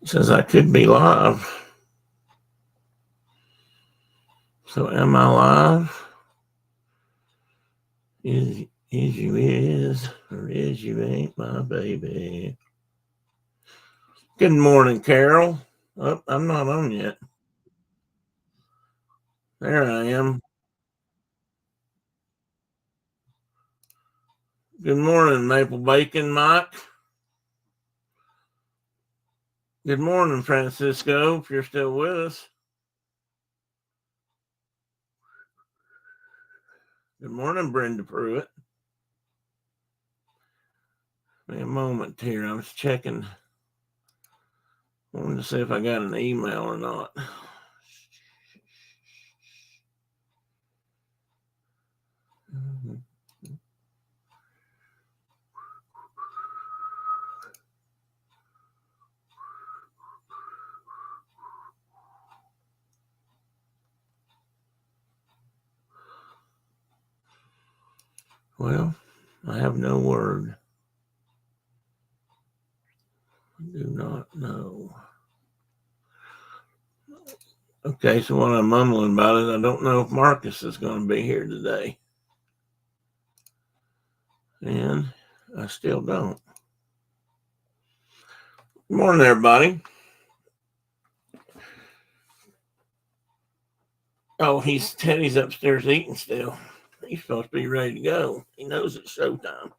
It says I could be live. So am I live? Is you is, or is you ain't my baby. Good morning, Carol. Oh, I'm not on yet. There I am. Good morning, Maple Bacon Mike. Good morning, Francisco, if you're still with us. Good morning, Brenda Pruitt. Wait a moment here. I was checking. I wanted to see if I got an email or not. Well, I have no word. I do not know. Okay, so while I'm mumbling about it, I don't know if Marcus is going to be here today. And I still don't. Good morning, everybody. Oh, Teddy's upstairs eating still. He's supposed to be ready to go. He knows it's showtime.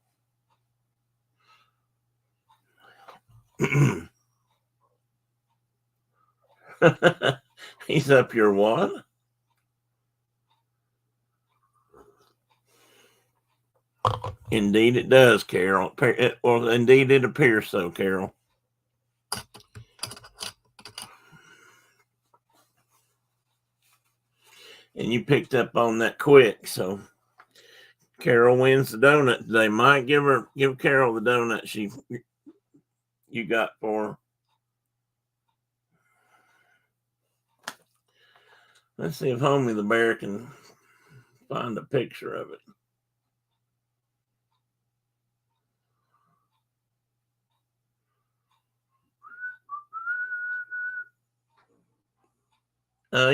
He's up your what? Indeed it does, Carol. Well, indeed it appears so, Carol. And you picked up on that quick, so Carol wins the donut today. Mike, give Carol the donut you got for her. Let's see if Homie the Bear can find a picture of it.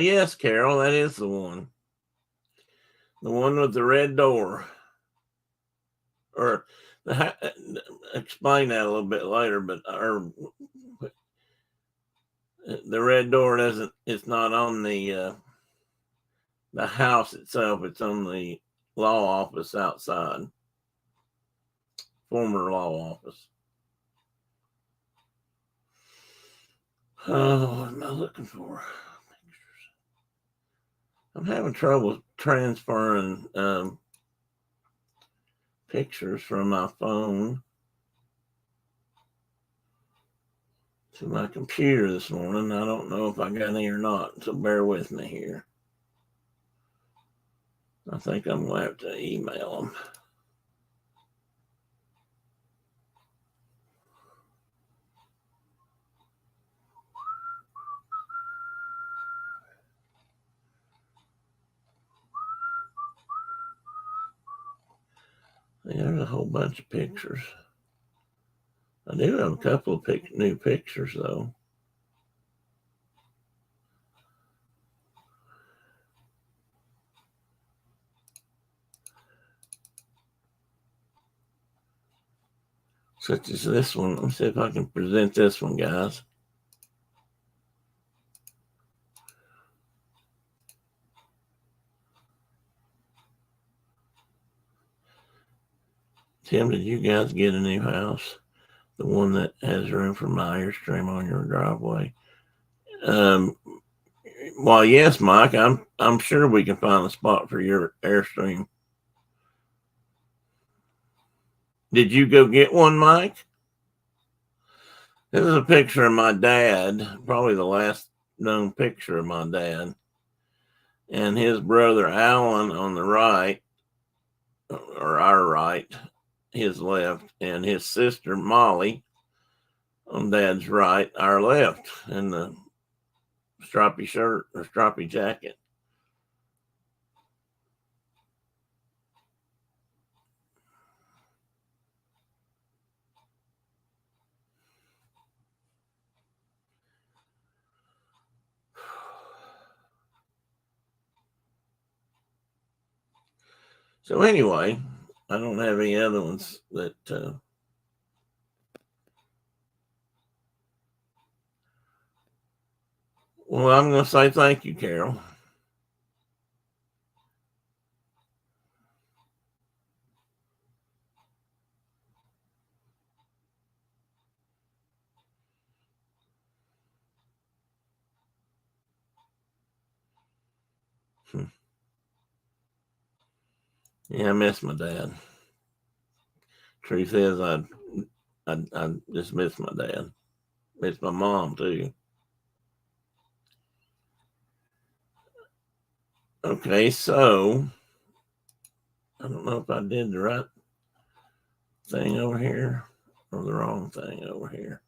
Yes, Carol, that is the one. The one with the red door. Or explain that a little bit later, but the red door it's not on the house itself. It's on the law office outside. Former law office. Oh, what am I looking for? I'm having trouble transferring pictures from my phone to my computer this morning. I don't know if I got any or not, so bear with me here. I think I'm going to have to email them. There's a whole bunch of pictures. I do have a couple of new pictures, though. Such as this one. Let me see if I can present this one, guys. Tim, did you guys get a new house? The one that has room for my Airstream on your driveway? Well, yes, Mike. I'm sure we can find a spot for your Airstream. Did you go get one, Mike? This is a picture of my dad, probably the last known picture of my dad, and his brother Alan on the right, or our right, his left, and his sister Molly on Dad's right, our left, in the stripy shirt or stripy jacket. So anyway, I don't have any other ones that well, I'm going to say thank you, Carol. Yeah, I miss my dad. Truth is, I just miss my dad. Miss my mom too. Okay, so I don't know if I did the right thing over here or the wrong thing over here.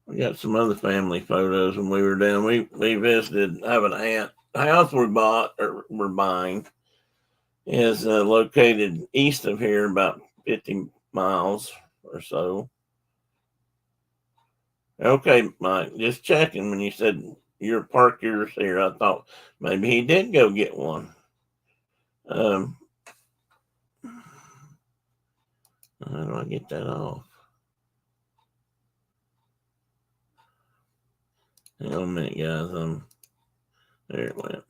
We got some other family photos when we were down. We visited. I have an aunt. The house we bought or we're buying is located east of here, about 50 miles or so. Okay, Mike, just checking. When you said you're park yours here, I thought maybe he did go get one. How do I get that off? Hang on a minute, guys. There it went.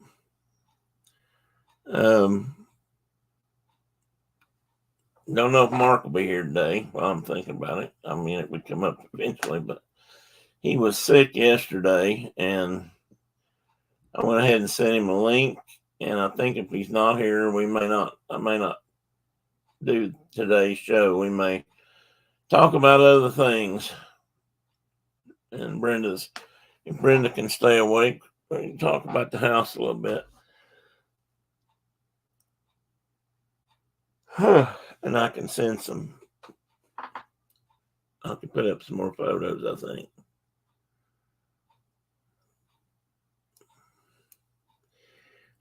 Don't know if Mark will be here today while I'm thinking about it. I mean, it would come up eventually, but he was sick yesterday, and I went ahead and sent him a link. And I think if he's not here, I may not do today's show. We may talk about other things. And if Brenda can stay awake, we can talk about the house a little bit. And I can I can put up some more photos, I think.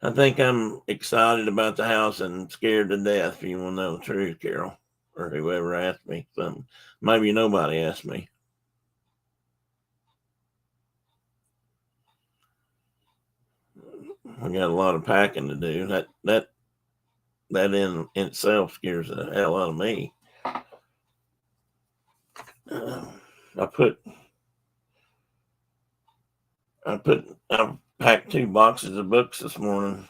I think I'm excited about the house and scared to death, if you want to know the truth, Carol, or whoever asked me something. Maybe nobody asked me. We got a lot of packing to do. That in itself scares the hell out of me. I packed 2 boxes of books this morning.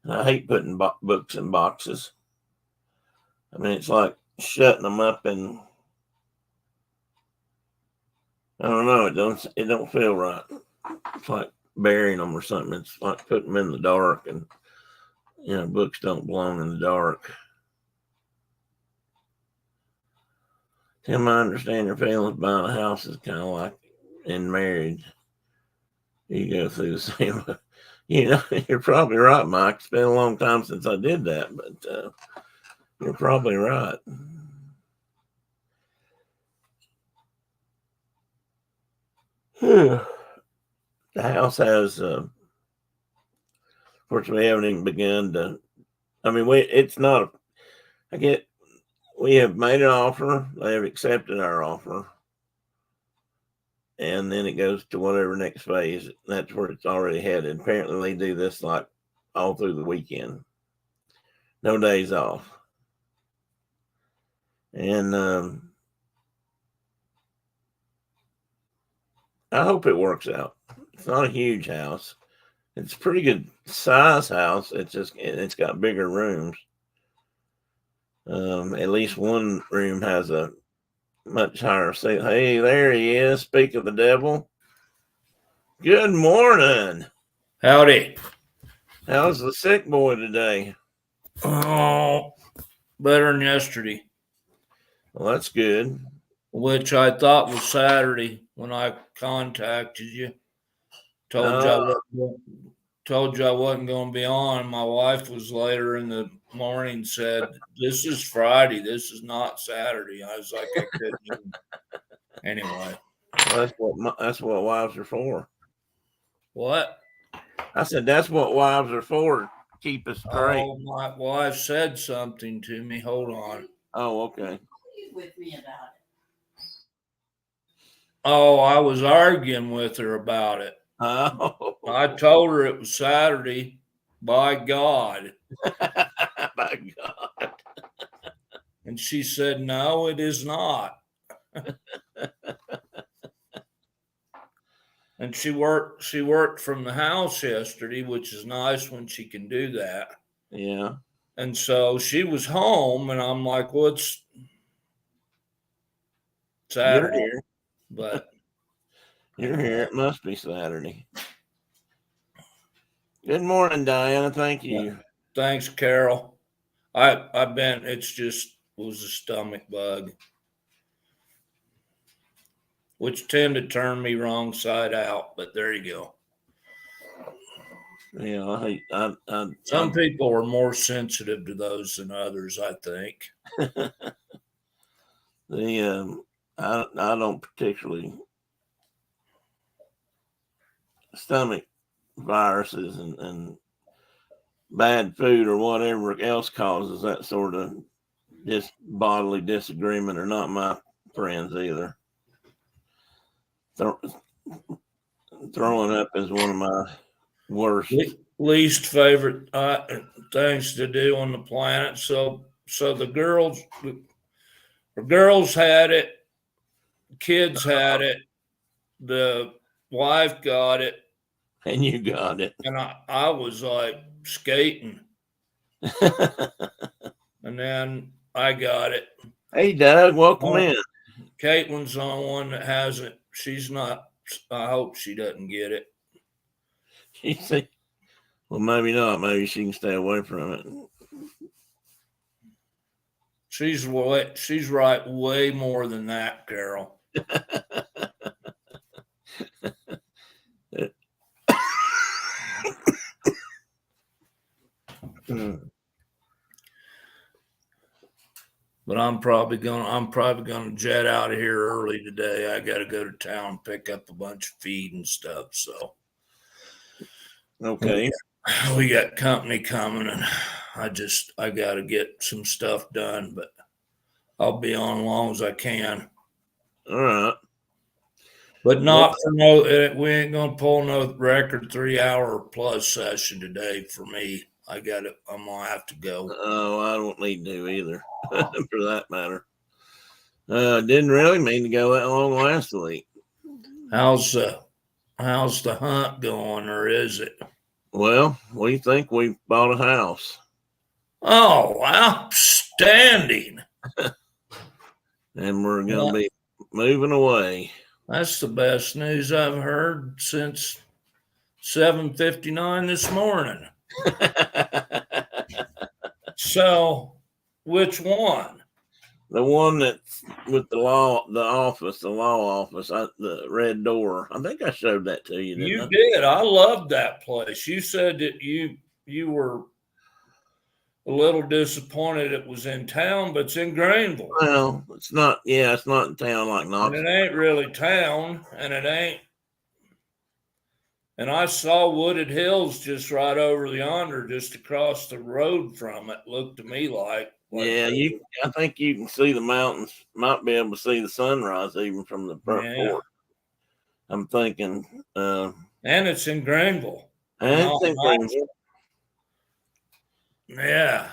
And I hate putting books in boxes. I mean, it's like shutting them up, and I don't know. It don't feel right. It's like burying them or something. It's like putting them in the dark, and books don't belong in the dark. Tim, I understand your feelings. Buying a house is kind of like in marriage. You go through the same. You're probably right, Mike. It's been a long time since I did that, but you're probably right. The house has, fortunately, we haven't even begun to. I mean, it's not. We have made an offer. They have accepted our offer, and then it goes to whatever next phase. That's where it's already headed. Apparently, they do this like all through the weekend, no days off, and I hope it works out. It's not a huge house. It's a pretty good size house. It's got bigger rooms. At least one room has a much higher ceiling. Hey, there he is. Speak of the devil. Good morning. Howdy. How's the sick boy today? Oh, better than yesterday. Well, that's good. Which I thought was Saturday when I contacted you. Told you I wasn't going to be on. My wife was later in the morning said, "This is Friday. This is not Saturday." I was like, I couldn't even. Anyway. That's what wives are for. What? I said that's what wives are for. Keep us straight. Oh, my wife said something to me. Hold on. Oh, okay. With me about it. Oh, I was arguing with her about it. Oh. I told her it was Saturday. By God. By God. And she said, no, it is not. And she worked from the house yesterday, which is nice when she can do that. Yeah. And so she was home, and I'm like, well, it's Saturday, You're here. but You're here. It must be Saturday. Good morning, Diana. Thank you. Thanks, Carol. I've been, it's just was a stomach bug, which tend to turn me wrong side out, but there you go. Yeah, Some people are more sensitive to those than others, I think. I don't particularly stomach viruses and bad food or whatever else causes that sort of just bodily disagreement are not my friends either. Throwing up is one of my worst. Least favorite things to do on the planet. So the girls had it, kids had it, the wife got it, And you got it. and I was like skating, and then I got it. Hey, Doug, welcome in. Caitlin's the only one that hasn't. She's not. I hope she doesn't get it. She said, well, maybe not. Maybe she can stay away from it. She's right way more than that, Carol. But I'm probably gonna jet out of here early today. I got to go to town, pick up a bunch of feed and stuff. So okay, we got company coming, and I got to get some stuff done. But I'll be on as long as I can. all right. But not for no. We ain't gonna pull no record 3-hour plus session today for me. I'm gonna have to go. Oh, I don't need to either, for that matter. Didn't really mean to go that long last week. How's the hunt going, or is it? Well, we think we bought a house. Oh, outstanding! And we're going to be moving away. That's the best news I've heard since 7:59 this morning. So, which one? The one that's with the law office, the red door. I think I showed that to you. You did. I loved that place. You said that you were a little disappointed it was in town, but it's in Greenville. Well, it's not. Yeah, it's not in town like Knoxville. And it ain't really town, and it ain't. And I saw Wooded Hills just right over yonder, just across the road from it. Looked to me like yeah, I think you can see the mountains. Might be able to see the sunrise even from the front porch. I'm thinking. And it's in Greenville. And it's in Greenville. Yeah.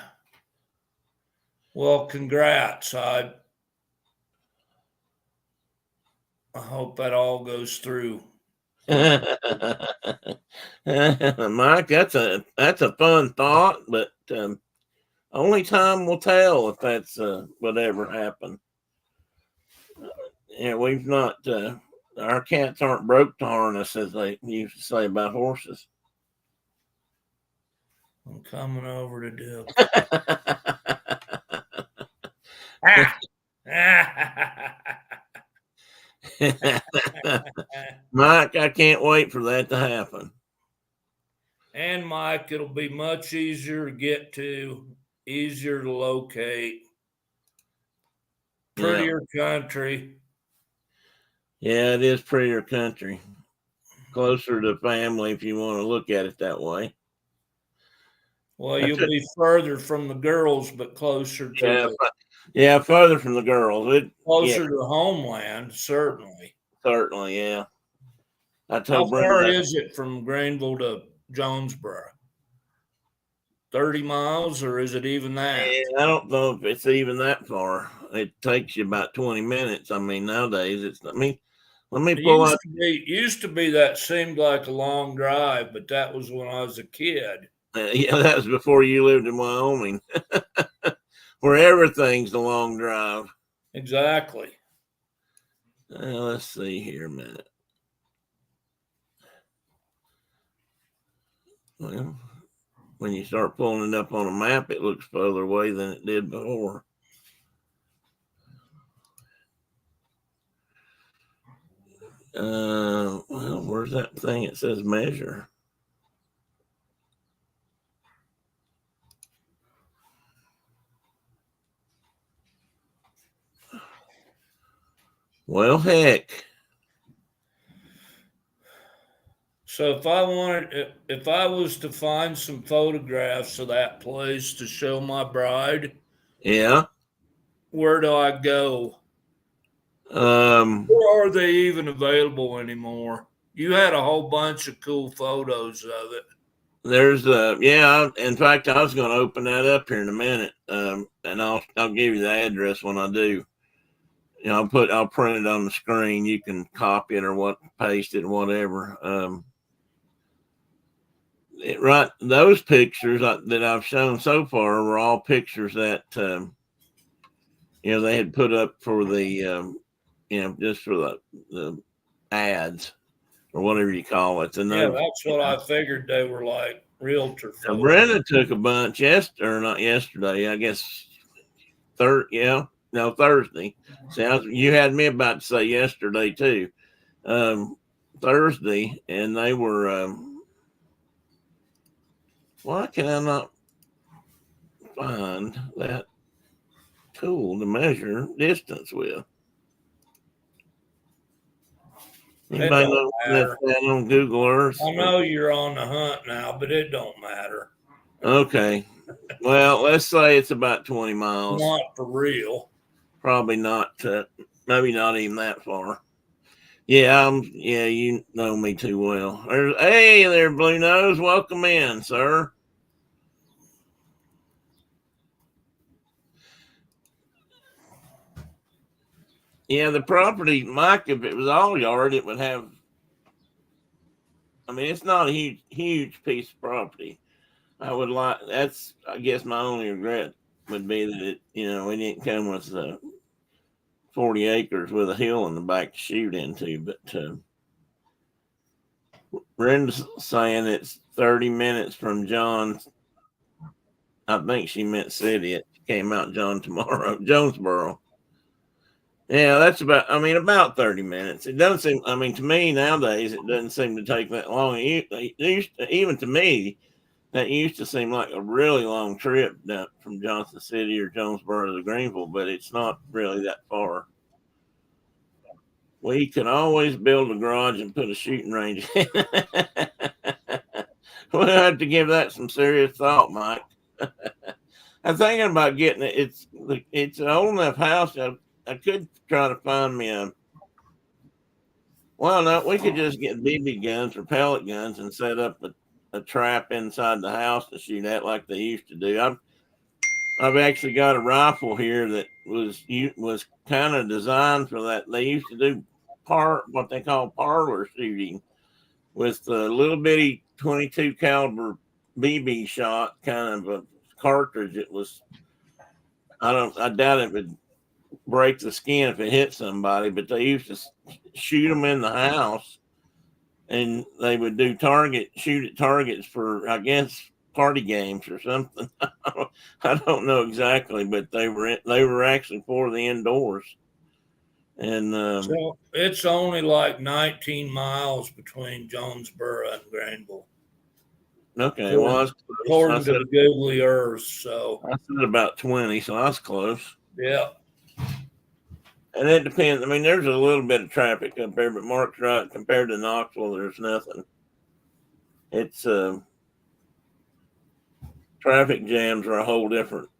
Well, congrats. I hope that all goes through. Mike, that's a fun thought, but only time will tell if that's whatever happened. Yeah, we've not. Our cats aren't broke to harness, as they used to say about horses. I'm coming over to do. Mike, I can't wait for that to happen. And Mike, it'll be much easier to get to, easier to locate, prettier country. Yeah, it is prettier country. Closer to family if you want to look at it that way. Well, you'll be further from the girls, but closer to further from the girls. Closer to homeland, certainly. Certainly, yeah. How far is it from Greenville to Jonesboro? 30 miles, or is it even that? And I don't know if it's even that far. It takes you about 20 minutes. I mean, nowadays it's. I mean, let me It pull out. used to be that seemed like a long drive, but that was when I was a kid. Yeah, that was before you lived in Wyoming, where everything's a long drive. Exactly. Let's see here a minute. Well, when you start pulling it up on a map, it looks further away than it did before. Well, where's that thing? It says measure. Well, heck. So if I was to find some photographs of that place to show my bride, Yeah. where do I go? Um, Or are they even available anymore? You had a whole bunch of cool photos of it. there's yeah. In fact, I was going to open that up here in a minute. And I'll give you the address when I do. You know, I'll print it on the screen. You can copy it or paste it, whatever. Right, those pictures that I've shown so far were all pictures that they had put up for the just for the ads or whatever you call it. And Yeah, those, that's what I figured they were like realtor photos. Brenda took a bunch or not yesterday, I guess Thursday. See, you had me about to say yesterday too. Thursday, and they were. Why can I not find that tool to measure distance with? It Anybody don't know matter. that on Google Earth? I know you're on the hunt now, but it don't matter. Okay. Well, let's say it's about 20 miles. Not for real. Probably not. Maybe not even that far. Yeah, you know me too well. Hey there, Blue Nose. Welcome in, sir. Yeah, the property, Mike, if it was all yard, it would have. I mean, it's not a huge piece of property. That's, I guess, my only regret would be that it didn't come with 40 acres with a hill in the back to shoot into. But Brenda's saying it's 30 minutes from John's. I think she meant city. It came out Jonesboro. Yeah, that's about 30 minutes. It doesn't seem, to me nowadays, it doesn't seem to take that long. Even to me, that used to seem like a really long trip down from Johnson City or Jonesboro to Greenville, but it's not really that far. We could always build a garage and put a shooting range in. We'll have to give that some serious thought, Mike. I'm thinking about getting it. It's an old enough house. I could try to find me a. Well, no, we could just get BB guns or pellet guns and set up a trap inside the house to shoot at like they used to do. I've actually got a rifle here that was kind of designed for that. They used to do what they call parlor shooting with a little bitty 22 caliber BB shot, kind of a cartridge. It was. I doubt it would break the skin if it hit somebody, but they used to shoot them in the house, and they would shoot at targets for, I guess, party games or something. I don't know exactly, but they were actually for the indoors. And So it's only like 19 miles between Jonesboro and Greenville. okay, well, according to the Googly Earth. So I said about 20, so I was close. Yeah. And it depends. I mean, there's a little bit of traffic up there, but Mark's right. Compared to Knoxville, there's nothing. It's traffic jams are a whole different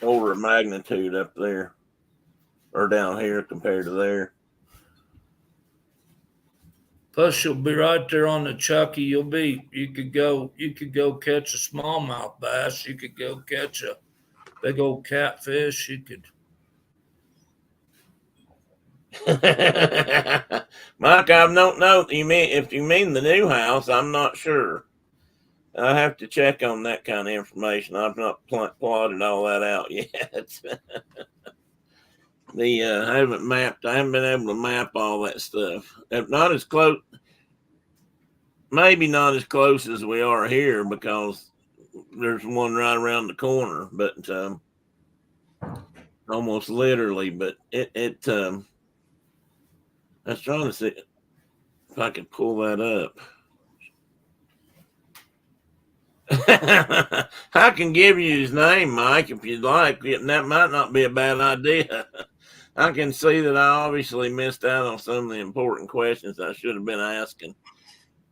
order of magnitude up there or down here compared to there. Plus, you'll be right there on the Chucky. You could go catch a smallmouth bass. You could go catch a big old catfish. You could. Mike, I don't know if you mean the new house. I'm not sure. I have to check on that kind of information. I've not plotted all that out yet. I haven't mapped. I haven't been able to map all that stuff. Not as close. Maybe not as close as we are here because there's one right around the corner, but almost literally. But I was trying to see if I could pull that up. I can give you his name, Mike, if you'd like. That might not be a bad idea. I can see that I obviously missed out on some of the important questions I should have been asking.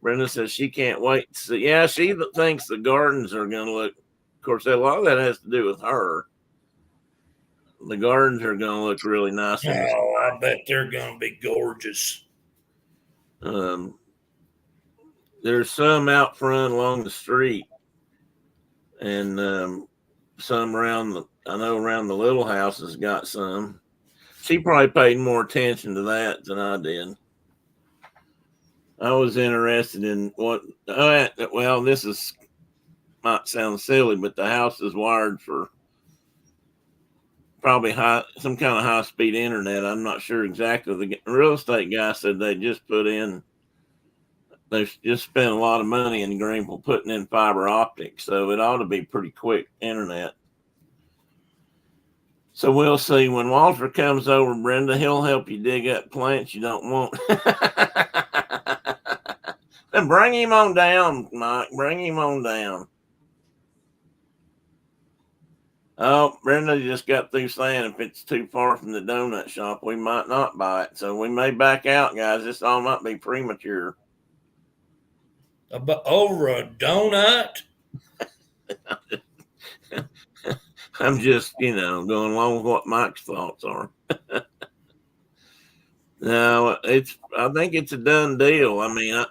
Brenda says she can't wait to see. Yeah, she thinks the gardens are going to look. Of course, a lot of that has to do with her. The gardens are going to look really nice. Oh, I bet they're going to be gorgeous. There's some out front along the street, and some around around the little house has got some. She probably paid more attention to that than I did. I was interested in well, this might sound silly, but the house is wired for probably some kind of high speed internet. I'm not sure exactly. The real estate guy said they just spent a lot of money in Greenville putting in fiber optics, so it ought to be pretty quick internet. So we'll see. When Walter comes over, Brenda, he'll help you dig up plants you don't want. And bring him on down, Mike. Bring him on down. Oh, Brenda just got through saying if it's too far from the donut shop, we might not buy it. So we may back out, guys. This all might be premature. Over a donut? I'm just, going along with what Mike's thoughts are. No, I think it's a done deal. I mean,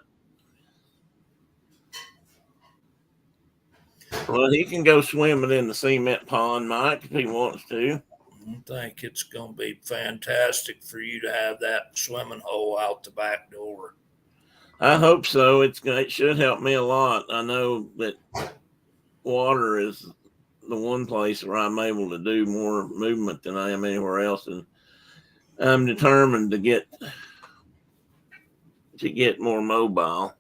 well, he can go swimming in the cement pond, Mike, if he wants to. I think it's going to be fantastic for you to have that swimming hole out the back door. I hope so. It should help me a lot. I know that water is the one place where I'm able to do more movement than I am anywhere else, and I'm determined to get more mobile.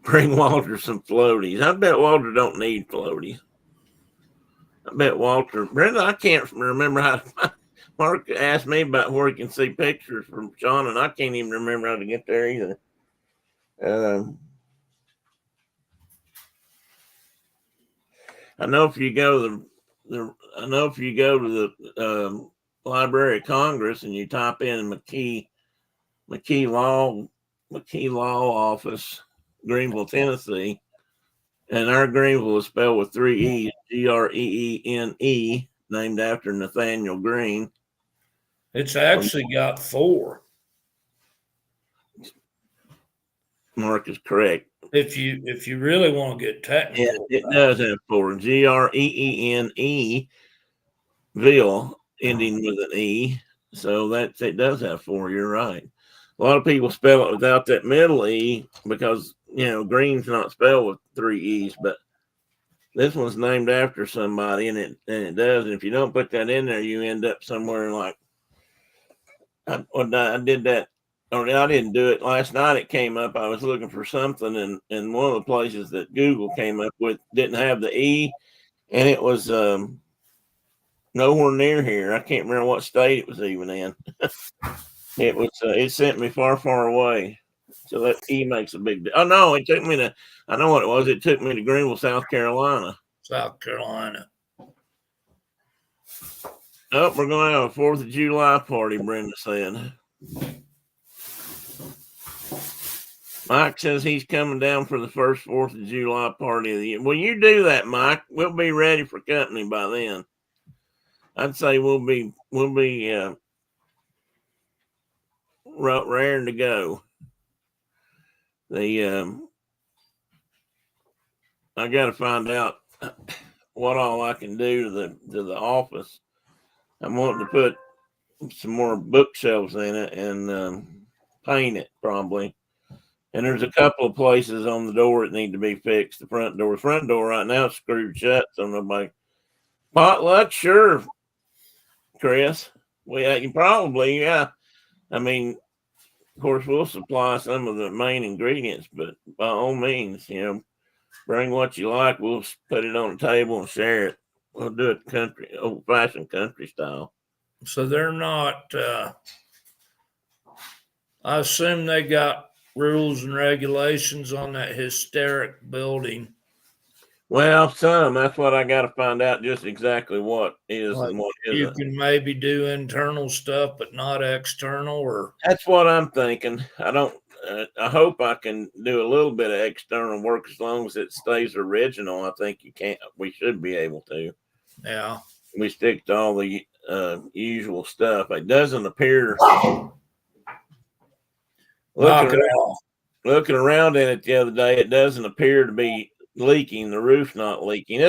Bring Walter some floaties. I bet Walter don't need floaties. I bet Walter, Brenda, I can't remember how to. Mark asked me about where he can see pictures from Sean, and I can't even remember how to get there either. I know if you go to the Library of Congress and you type in McKee Law Office, Greenville, Tennessee, and our Greenville is spelled with 3 E's, Greene, named after Nathaniel Greene. It's actually got 4. Mark is correct. If you really want to get technical, yeah, it does have 4. Greene, Ville, ending with an E. So it does have 4. You're right. A lot of people spell it without that middle E because Green's not spelled with 3 E's, but this one's named after somebody, and it does. And if you don't put that in there, you end up somewhere like I did that. Or I didn't do it last night. It came up. I was looking for something, and one of the places that Google came up with didn't have the E, and it was nowhere near here. I can't remember what state it was even in. It was. It sent me far, far away. So that E makes a big. Oh no! It took me to. I know what it was. It took me to Greenville, South Carolina. South Carolina. Oh, we're going to have a 4th of July party. Brenda said. Mike says he's coming down for the first 4th of July party of the year. Well, you do that, Mike. We'll be ready for company by then. I'd say we'll be raring to go. I got to find out what all I can do to the office. I'm wanting to put some more bookshelves in it and paint it probably. And there's a couple of places on the door that need to be fixed. The front door right now is screwed shut, so nobody. Potluck, sure, Chris. You probably, yeah. I mean, of course, we'll supply some of the main ingredients, but by all means, bring what you like. We'll put it on the table and share it. We'll do it country, old-fashioned country style. So they're not. I assume they got rules and regulations on that historic building. Well, that's what I got to find out just exactly what is Like and what you isn't. can maybe do internal stuff, but not external, or That's what I'm thinking. I don't. I hope I can do a little bit of external work as long as it stays original. I think you can't. We should be able to. yeah. We stick to all the usual stuff. It doesn't appear. Looking around in it the other day, it doesn't appear to be leaking. The roof's not leaking.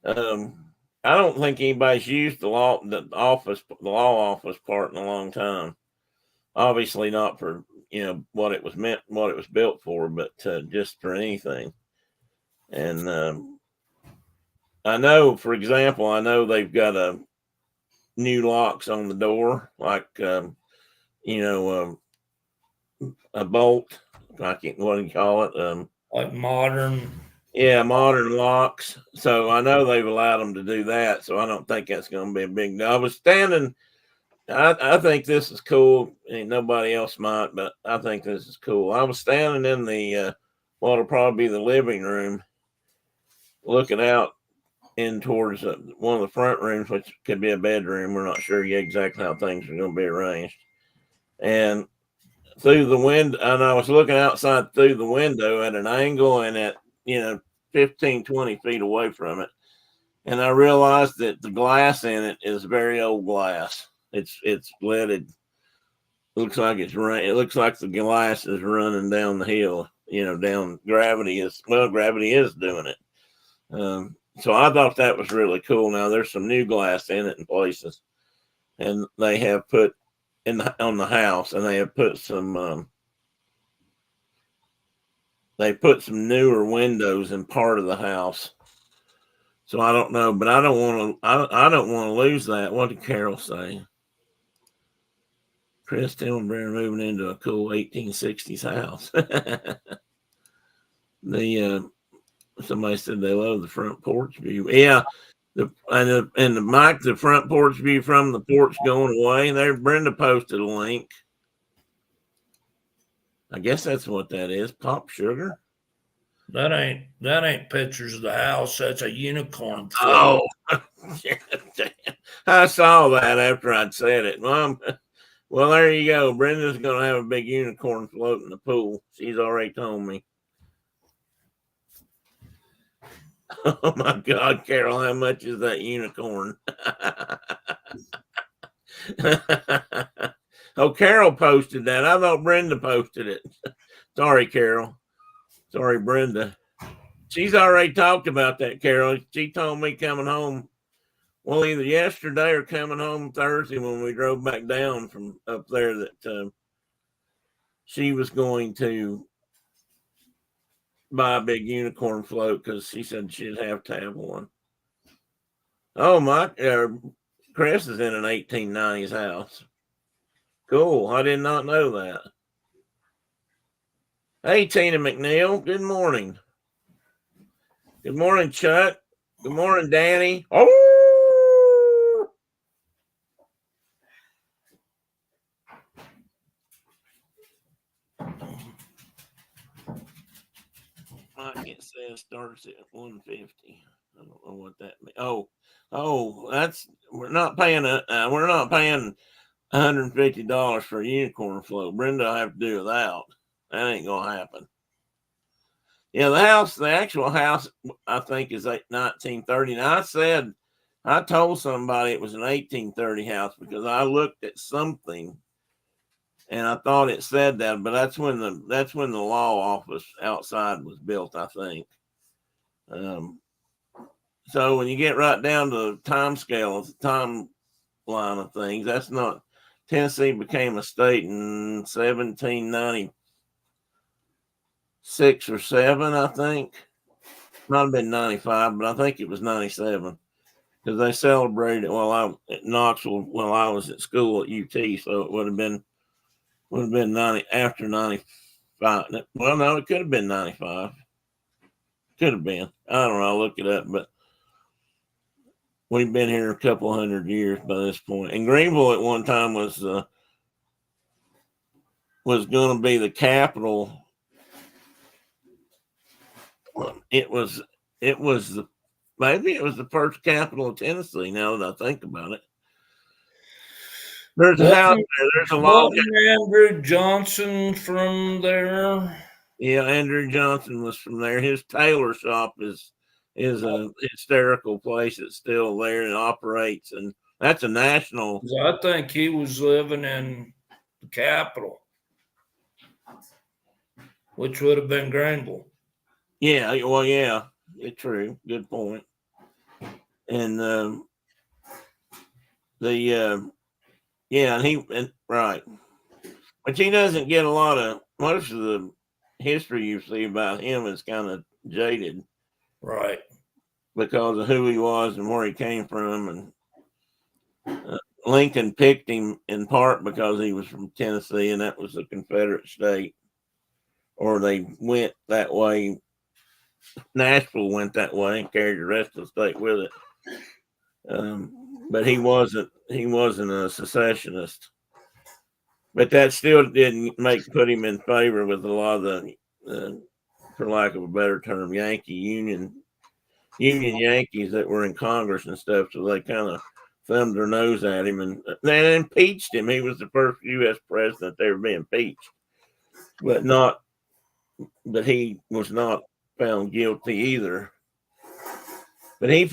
I don't think anybody's used the law office part in a long time. Obviously not for what it was built for, but just for anything. And I know, for example, they've got new locks on the door, like a bolt. What do you call it? Like modern. Yeah, modern locks. So I know they've allowed them to do that. So I don't think that's going to be a big deal. I was standing. I think this is cool. Ain't nobody else might, but I think this is cool. I was standing in the what'll probably be the living room, looking out in towards one of the front rooms, which could be a bedroom. We're not sure yet exactly how things are going to be arranged. And through the window, and I was looking outside through the window at an angle and at 15, 20 feet away from it. And I realized that the glass in it is very old glass. It's leaded. Looks like it's rain. It looks like the glass is running down the hill. Down gravity is doing it. So I thought that was really cool. Now there's some new glass in it in places, and they have put on the house, and they have put some. They put some newer windows in part of the house. So I don't know, but I don't want to. I don't want to lose that. What did Carol say? Chris Tillenberry moving into a cool 1860s house. Somebody said they love the front porch view. Yeah, the Mike, the front porch view from the porch going away. There, Brenda posted a link. I guess that's what that is. Pop sugar. That ain't pictures of the house. That's a unicorn. Oh, I saw that after I'd said it. Well, there you go. Brenda's going to have a big unicorn float in the pool. She's already told me. Oh my God, Carol, how much is that unicorn? Oh, Carol posted that. I thought Brenda posted it. Sorry, Carol. Sorry, Brenda. She's already talked about that, Carol. She told me coming home, well, either yesterday or coming home Thursday when we drove back down from up there, that she was going to buy a big unicorn float because she said she'd have to have one. Oh, Chris is in an 1890s house. Cool. I did not know that. Hey, Tina McNeil. Good morning. Good morning, Chuck. Good morning, Danny. Oh! Mike, it says starts at 150. I don't know what that means. We're not paying $150 for a unicorn float. Brenda will have to do without. That ain't gonna happen. Yeah, the actual house, I think, is 1930. And I told somebody it was an 1830 house because I looked at something And I thought it said that, but that's when the law office outside was built, I think. So when you get right down to the time scale, the timeline of things, that's not. Tennessee became a state in 1796 or 7, I think. Might have been 95, but I think it was 97 because they celebrated at Knoxville while I was at school at UT. So it would have been 90 after 95. Well, no, it could have been 95. Could have been. I don't know. I'll look it up, but we've been here a couple hundred years by this point. And Greenville at one time was going to be the capital. It was maybe it was the first capital of Tennessee. Now that I think about it, there's a house there. There's a log. Andrew Johnson from there. Yeah, Andrew Johnson was from there. His tailor shop is a hysterical place that's still there and operates, and that's a national. I think he was living in the capital, which would have been Greenville. Yeah, well, yeah, it's true. Good point. And right, but he doesn't get a lot of most of the history you see about him is kind of jaded, right? Because of who he was and where he came from, and Lincoln picked him in part because he was from Tennessee, and that was a Confederate state, or they went that way. Nashville went that way and carried the rest of the state with it. But he wasn't a secessionist. But that still didn't put him in favor with a lot of the, for lack of a better term, Union Yankees that were in Congress and stuff. So they kind of thumbed their nose at him and they impeached him. He was the first U.S. president to ever be impeached, but he was not found guilty either. But he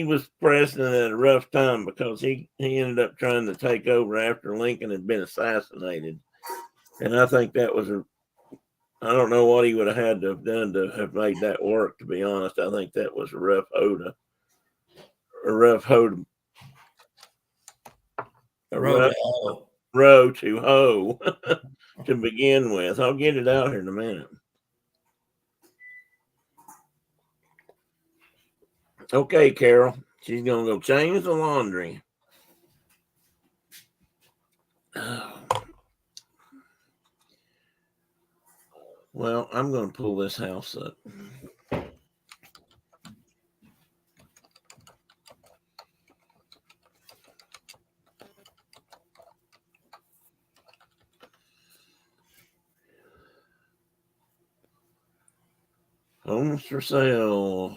was president at a rough time because he ended up trying to take over after Lincoln had been assassinated. And I think that was I don't know what he would have had to have done to have made that work, to be honest. I think that was a rough row to hoe to begin with. I'll get it out here in a minute. Okay, Carol. She's going to go change the laundry. Well, I'm going to pull this house up. Homes for sale.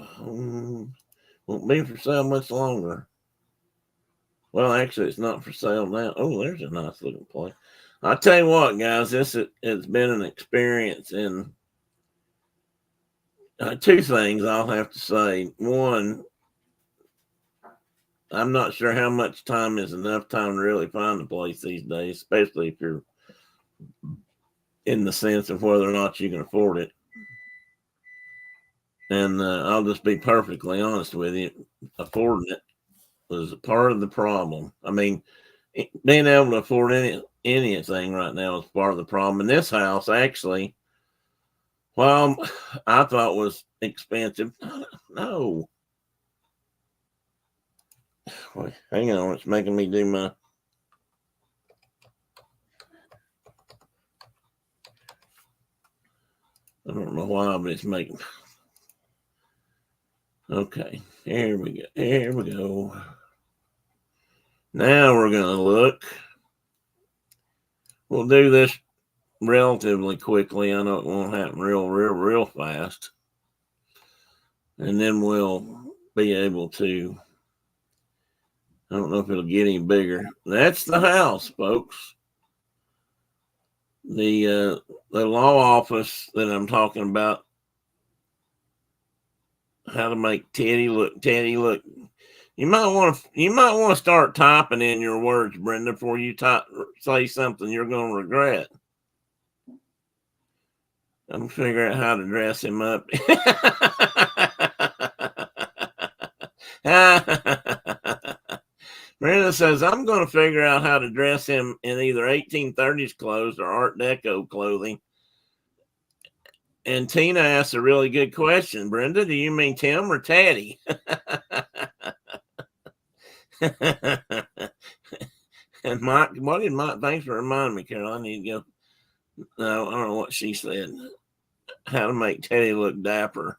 Won't be for sale much longer. Well, actually, it's not for sale now. Oh, there's a nice looking place. I'll tell you what, guys, this has been an experience in two things I'll have to say. One, I'm not sure how much time is enough time to really find a place these days, especially if you're in the sense of whether or not you can afford it. And I'll just be perfectly honest with you. Affording it was a part of the problem. I mean, being able to afford anything right now is part of the problem. And this house, actually, well, I thought was expensive. No. Wait, hang on. It's making me do my... I don't know why, but it's making... Okay, here we go. Here we go. Now we're going to look. We'll do this relatively quickly. I know it won't happen real fast. And then we'll be able to, I don't know if it'll get any bigger. That's the house, folks. The law office that I'm talking about, how to make Teddy look You might want to start typing in your words, Brenda, before you say something you're going to regret. I'm figure out how to dress him up. Brenda says, I'm going to figure out how to dress him in either 1830s clothes or Art Deco clothing. And Tina asks a really good question. Brenda, do you mean Tim or Teddy? And Mike, what did Mike? Thanks for reminding me, Carol. I need to go. No, I don't know what she said. How to make Teddy look dapper.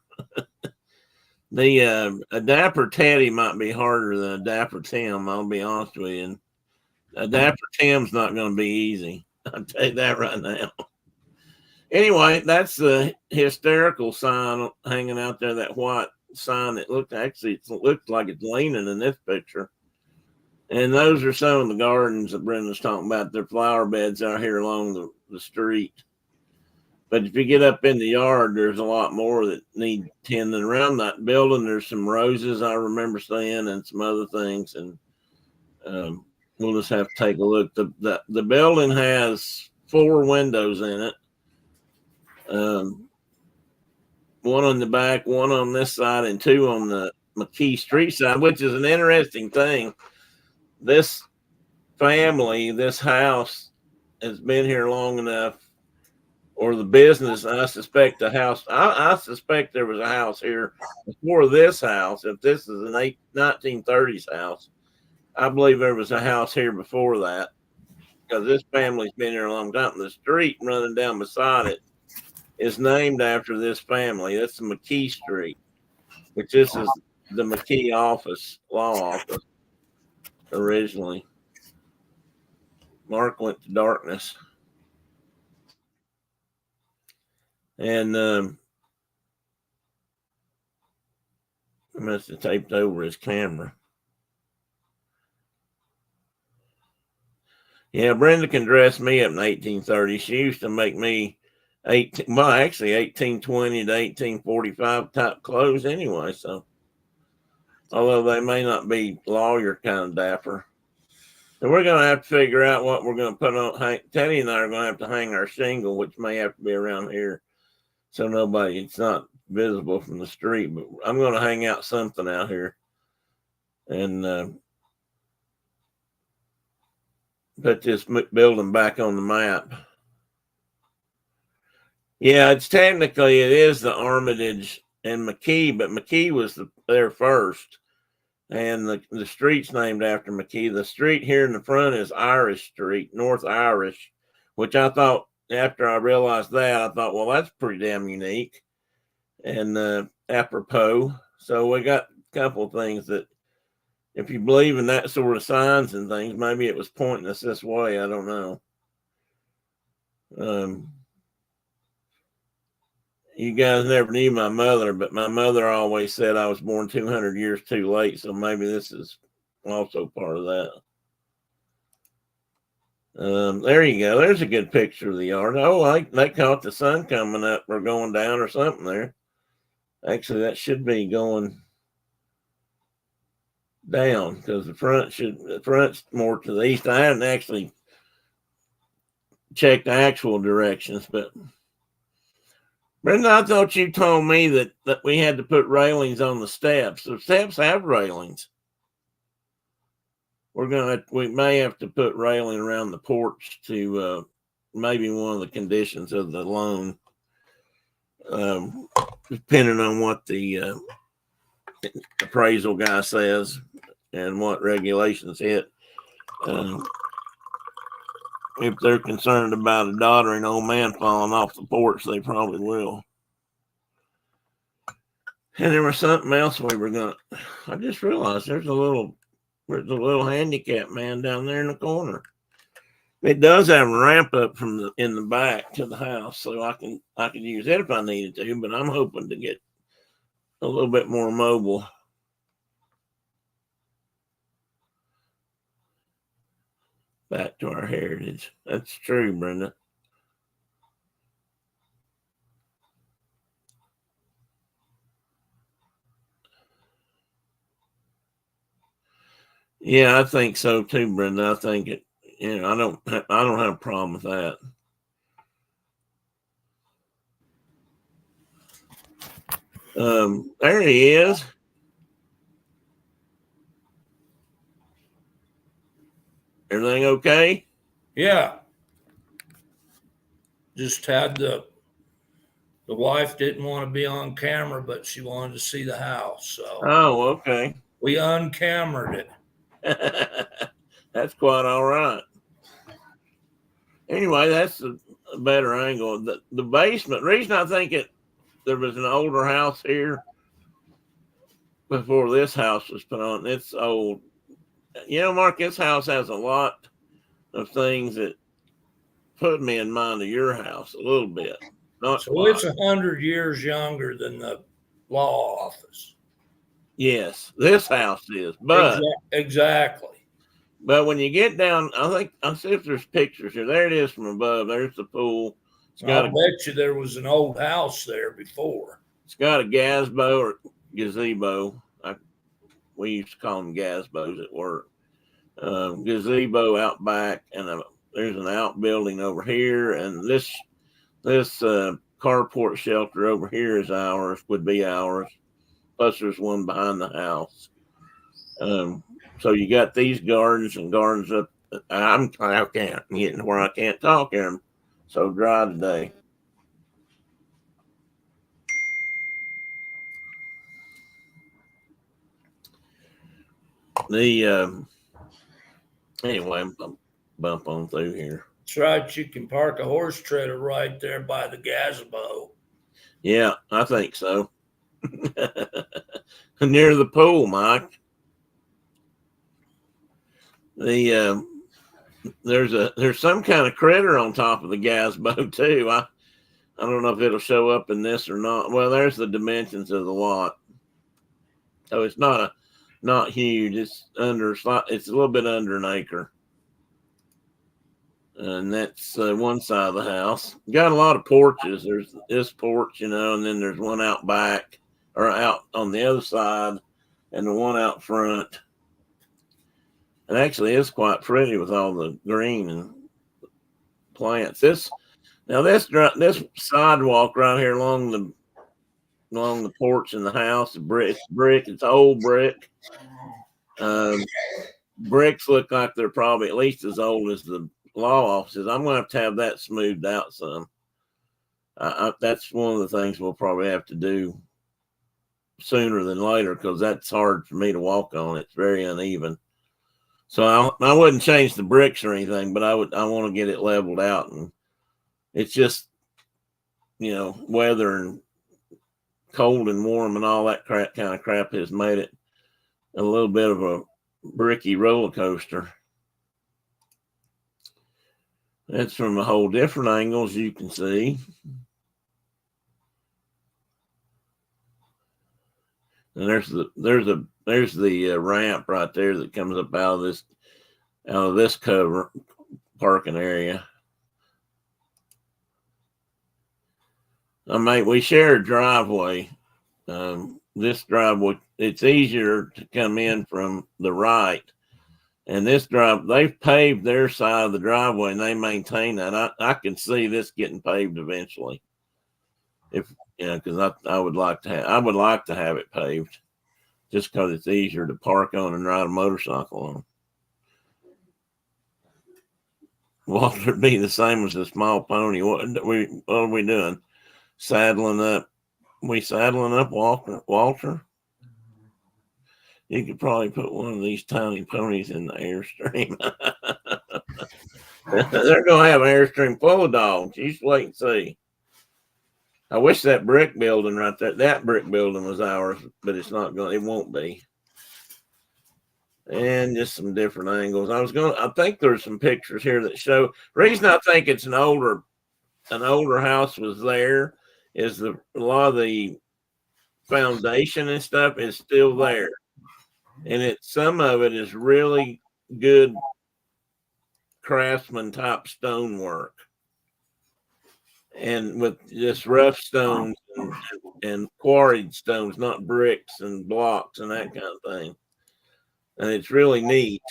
A dapper Teddy might be harder than a dapper Tim. I'll be honest with you. And a dapper Tim's not going to be easy. I'll tell you that right now. Anyway, that's the hysterical sign hanging out there. That white sign that looks like it's leaning in this picture. And those are some of the gardens that Brenda's talking about. They're flower beds out here along the street. But if you get up in the yard, there's a lot more that need tending. Around that building, there's some roses I remember seeing and some other things. And we'll just have to take a look. The building has 4 windows in it. One on the back, one on this side, and 2 on the McKee Street side, which is an interesting thing. This family, this house has been here long enough, or the business. I suspect the house. I suspect there was a house here before this house. If this is an 1930s house, I believe there was a house here before that, because this family's been here a long time. The street running down beside it is named after this family. That's the McKee Street, which this is the McKee law office originally. Mark went to darkness. And I must have taped over his camera. Yeah, Brenda can dress me up in 1830. She used to make me 1820 to 1845 type clothes anyway. So, although they may not be lawyer kind of dapper. So we're going to have to figure out what we're going to put on. Teddy and I are going to have to hang our shingle, which may have to be around here, so it's not visible from the street. But I'm going to hang out something out here and put this building back on the map. Yeah, it is the Armitage and McKee, but McKee was there first. And the street's named after McKee. The street here in the front is Irish Street, North Irish, which I thought, after I realized that, I thought, well, that's pretty damn unique and apropos. So we got a couple of things that, if you believe in that sort of signs and things, maybe it was pointing us this way. I don't know. You guys never knew my mother, but my mother always said I was born 200 years too late. So maybe this is also part of that. There you go. There's a good picture of the yard. Oh, they caught the sun coming up or going down or something there. Actually, that should be going down because the front's more to the east. I hadn't actually checked the actual directions, but Brenda, I thought you told me that we had to put railings on the steps. The steps have railings. We may have to put railing around the porch to maybe one of the conditions of the loan, depending on what the appraisal guy says and what regulations hit. If they're concerned about a doddering old man falling off the porch, they probably will. And there was something else I just realized there's a little handicapped man down there in the corner. It does have a ramp up in the back to the house, so I can use it if I needed to, but I'm hoping to get a little bit more mobile. Back to our heritage. That's true, Brenda. Yeah, I think so too, Brenda. I think it. You know, I don't have a problem with that. There he is. Everything okay? Yeah. Just had the wife didn't want to be on camera, but she wanted to see the house. So Oh, okay. we uncamered it. That's quite all right. Anyway, that's a better angle. The basement. Reason I think there was an older house here before this house was put on. It's old. You know, Mark, this house has a lot of things that put me in mind of your house a little bit. Not So quite. it's 100 years younger than the law office. Yes, this house is, but Exactly. when you get down, I think I'll see if there's pictures here. There it is from above. There's the pool. I'll bet you there was an old house there before. It's got a gazebo or gazebo. We used to call them gazebos at work. Gazebo out back, and there's an outbuilding over here, and this carport shelter over here would be ours. Plus, there's one behind the house. So you got these gardens and gardens up. I'm getting where I can't talk here. I'm so dry today. Anyway, I'm bump on through here. That's right. You can park a horse trailer right there by the gazebo. Yeah, I think so. Near the pool, Mike. There's some kind of critter on top of the gazebo too. I don't know if it'll show up in this or not. Well, there's the dimensions of the lot. So it's not huge. It's a little bit under an acre. And that's one side of the house. Got a lot of porches. There's this porch, and then there's one out back or out on the other side, and the one out front. And actually, it's quite pretty with all the green and plants. This sidewalk right here along the porch in the house, brick. It's old brick. Bricks look like they're probably at least as old as the law offices. I'm going to have that smoothed out some. That's one of the things we'll probably have to do sooner than later because that's hard for me to walk on. It's very uneven. So I wouldn't change the bricks or anything, but I want to get it leveled out. And it's just, weather and cold and warm and all that kind of crap has made it a little bit of a bricky roller coaster. That's from a whole different angle, as you can see. And there's the ramp right there that comes up out of this cover parking area. We share a driveway. This driveway, it's easier to come in from the right. And they've paved their side of the driveway and they maintain that. I can see this getting paved eventually. Because I would like to have it paved, just because it's easier to park on and ride a motorcycle on. Walter be the same as a small pony. What are we doing? Saddling up? We saddling up, Walter? You could probably put one of these tiny ponies in the Airstream. They're going to have an Airstream full of dogs. You just wait and see. I wish that brick building right there, that brick building was ours, but it won't be. And just some different angles. I think there's some pictures here that show. The reason I think it's an older house was there is a lot of the foundation and stuff is still there. And some of it is really good craftsman type stonework. And with just rough stones and quarried stones, not bricks and blocks and that kind of thing. and it's really neat.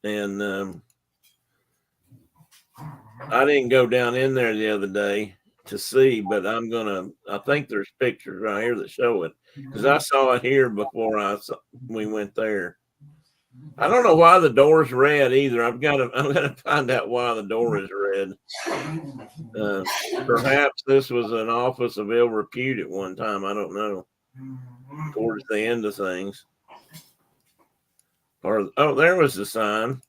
And I didn't go down in there the other day to see, but I think there's pictures right here that show it, because I saw it here before we went there. I don't know why the door's red either. I'm gonna find out why the door is red. Perhaps this was an office of ill repute at one time. I don't know. Towards the end of things. Oh, there was the sign.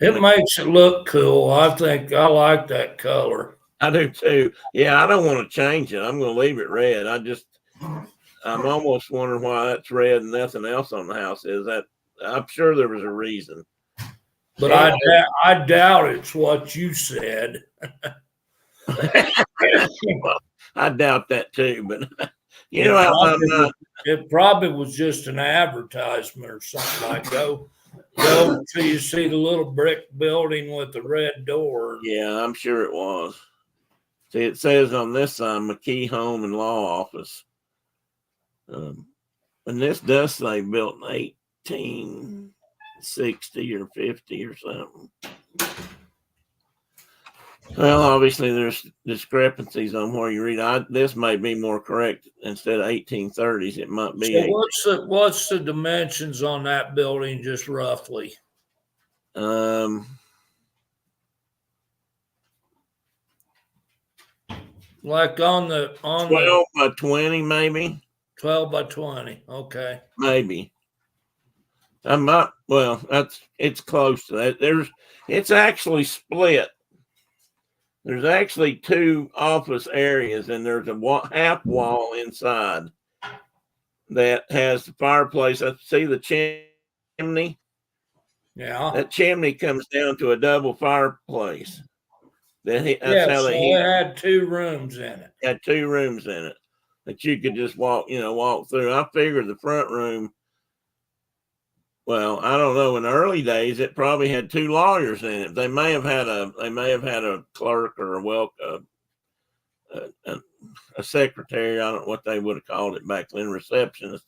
It makes it look cool. I think I like that color. I do too. Yeah, I don't want to change it. I'm going to leave it red. I'm almost wondering why that's red and nothing else on the house is. That I'm sure there was a reason. But I doubt it's what you said. Well, I doubt that too, but you know, it probably was just an advertisement or something like go until you see the little brick building with the red door. Yeah, I'm sure it was. See, it says on this sign, McKee Home and Law Office. And this does say built in 1860 or 50 or something. Well, obviously there's discrepancies on where you read. This may be more correct. Instead of 1830s, it might be. So what's the dimensions on that building, just roughly? Like on 12 by 20, maybe. 12 by 20. Okay. Maybe. It's close to that. It's actually split. There's actually two office areas, and there's a half wall inside that has the fireplace. I see the chimney. Yeah. That chimney comes down to a double fireplace. So it had 2 rooms in it. Had 2 rooms in it that you could just walk through. I figured the front room. Well, I don't know. In the early days, it probably had 2 lawyers in it. They may have had a clerk or a secretary. I don't know what they would have called it back then, receptionist.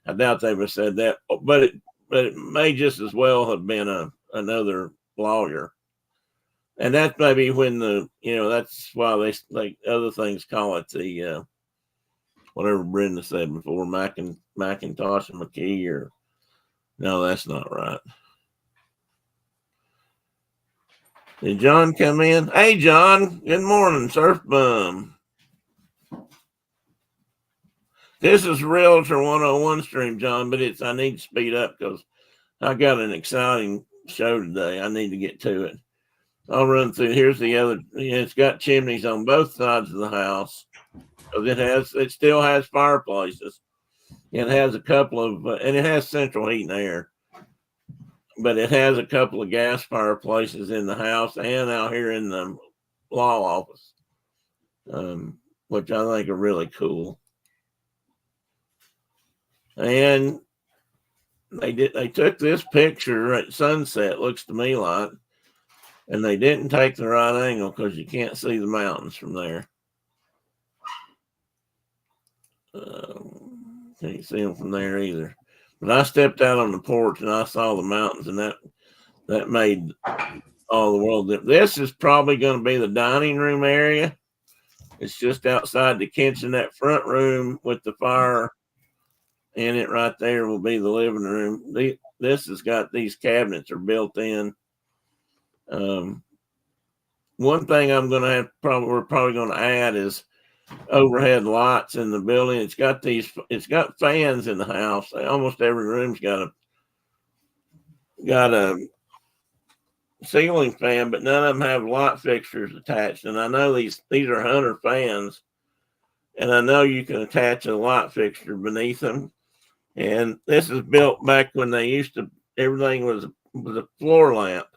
I doubt they would have said that, but it may just as well have been another lawyer. And that's maybe when that's why they other things call it the whatever Brenda said before, Macintosh and McKee, or no, that's not right. Did John come in? Hey, John. Good morning, Surf Bum. This is Realtor 101 stream, John, but I need to speed up because I got an exciting show today. I need to get to it. I'll run through. Here's the other. It's got chimneys on both sides of the house. It still has fireplaces. It has a couple of, and it has central heat and air. But it has a couple of gas fireplaces in the house and out here in the law office, which I think are really cool. And they took this picture at sunset, looks to me like, and they didn't take the right angle because you can't see the mountains from there. Can't see them from there either. But I stepped out on the porch and I saw the mountains, and that made all the world. This is probably going to be the dining room area. It's just outside the kitchen. That front room with the fire in it right there will be the living room. This has got these cabinets are built in. One thing we're probably going to add is overhead lights in the building. It's got fans in the house. Almost every room's got a ceiling fan, but none of them have light fixtures attached. And I know these are Hunter fans, and I know you can attach a light fixture beneath them. And this is built back when everything was a floor lamp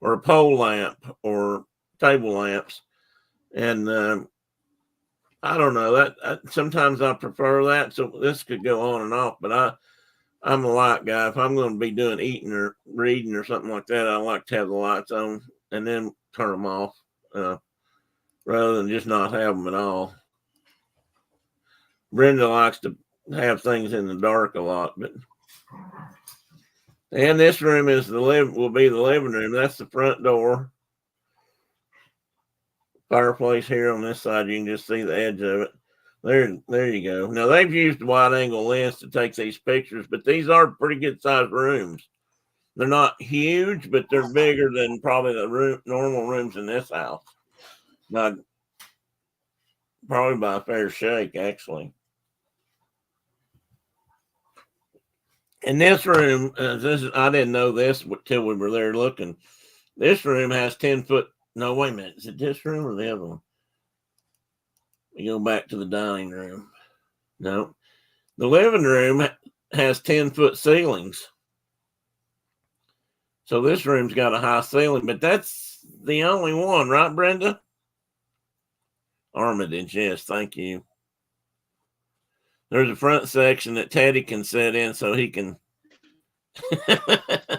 or a pole lamp or table lamps. And I don't know sometimes I prefer that. So this could go on and off, but I'm a light guy. If I'm going to be doing eating or reading or something like that, I like to have the lights on and then turn them off, rather than just not have them at all. Brenda likes to have things in the dark a lot, but And this room is will be the living room. That's the front door. Fireplace here on this side. You can just see the edge of it. There you go. Now they've used a wide angle lens to take these pictures, but these are pretty good sized rooms. They're not huge, but they're bigger than probably the normal rooms in this house. Not probably by a fair shake, actually. In this room, I didn't know this till we were there looking. This room has 10-foot. No, wait a minute. Is it this room or the other one? We go back to the dining room. No, the living room has 10-foot ceilings. So this room's got a high ceiling, but that's the only one, right, Brenda? Armitage, yes, thank you. There's a front section that Teddy can sit in so he can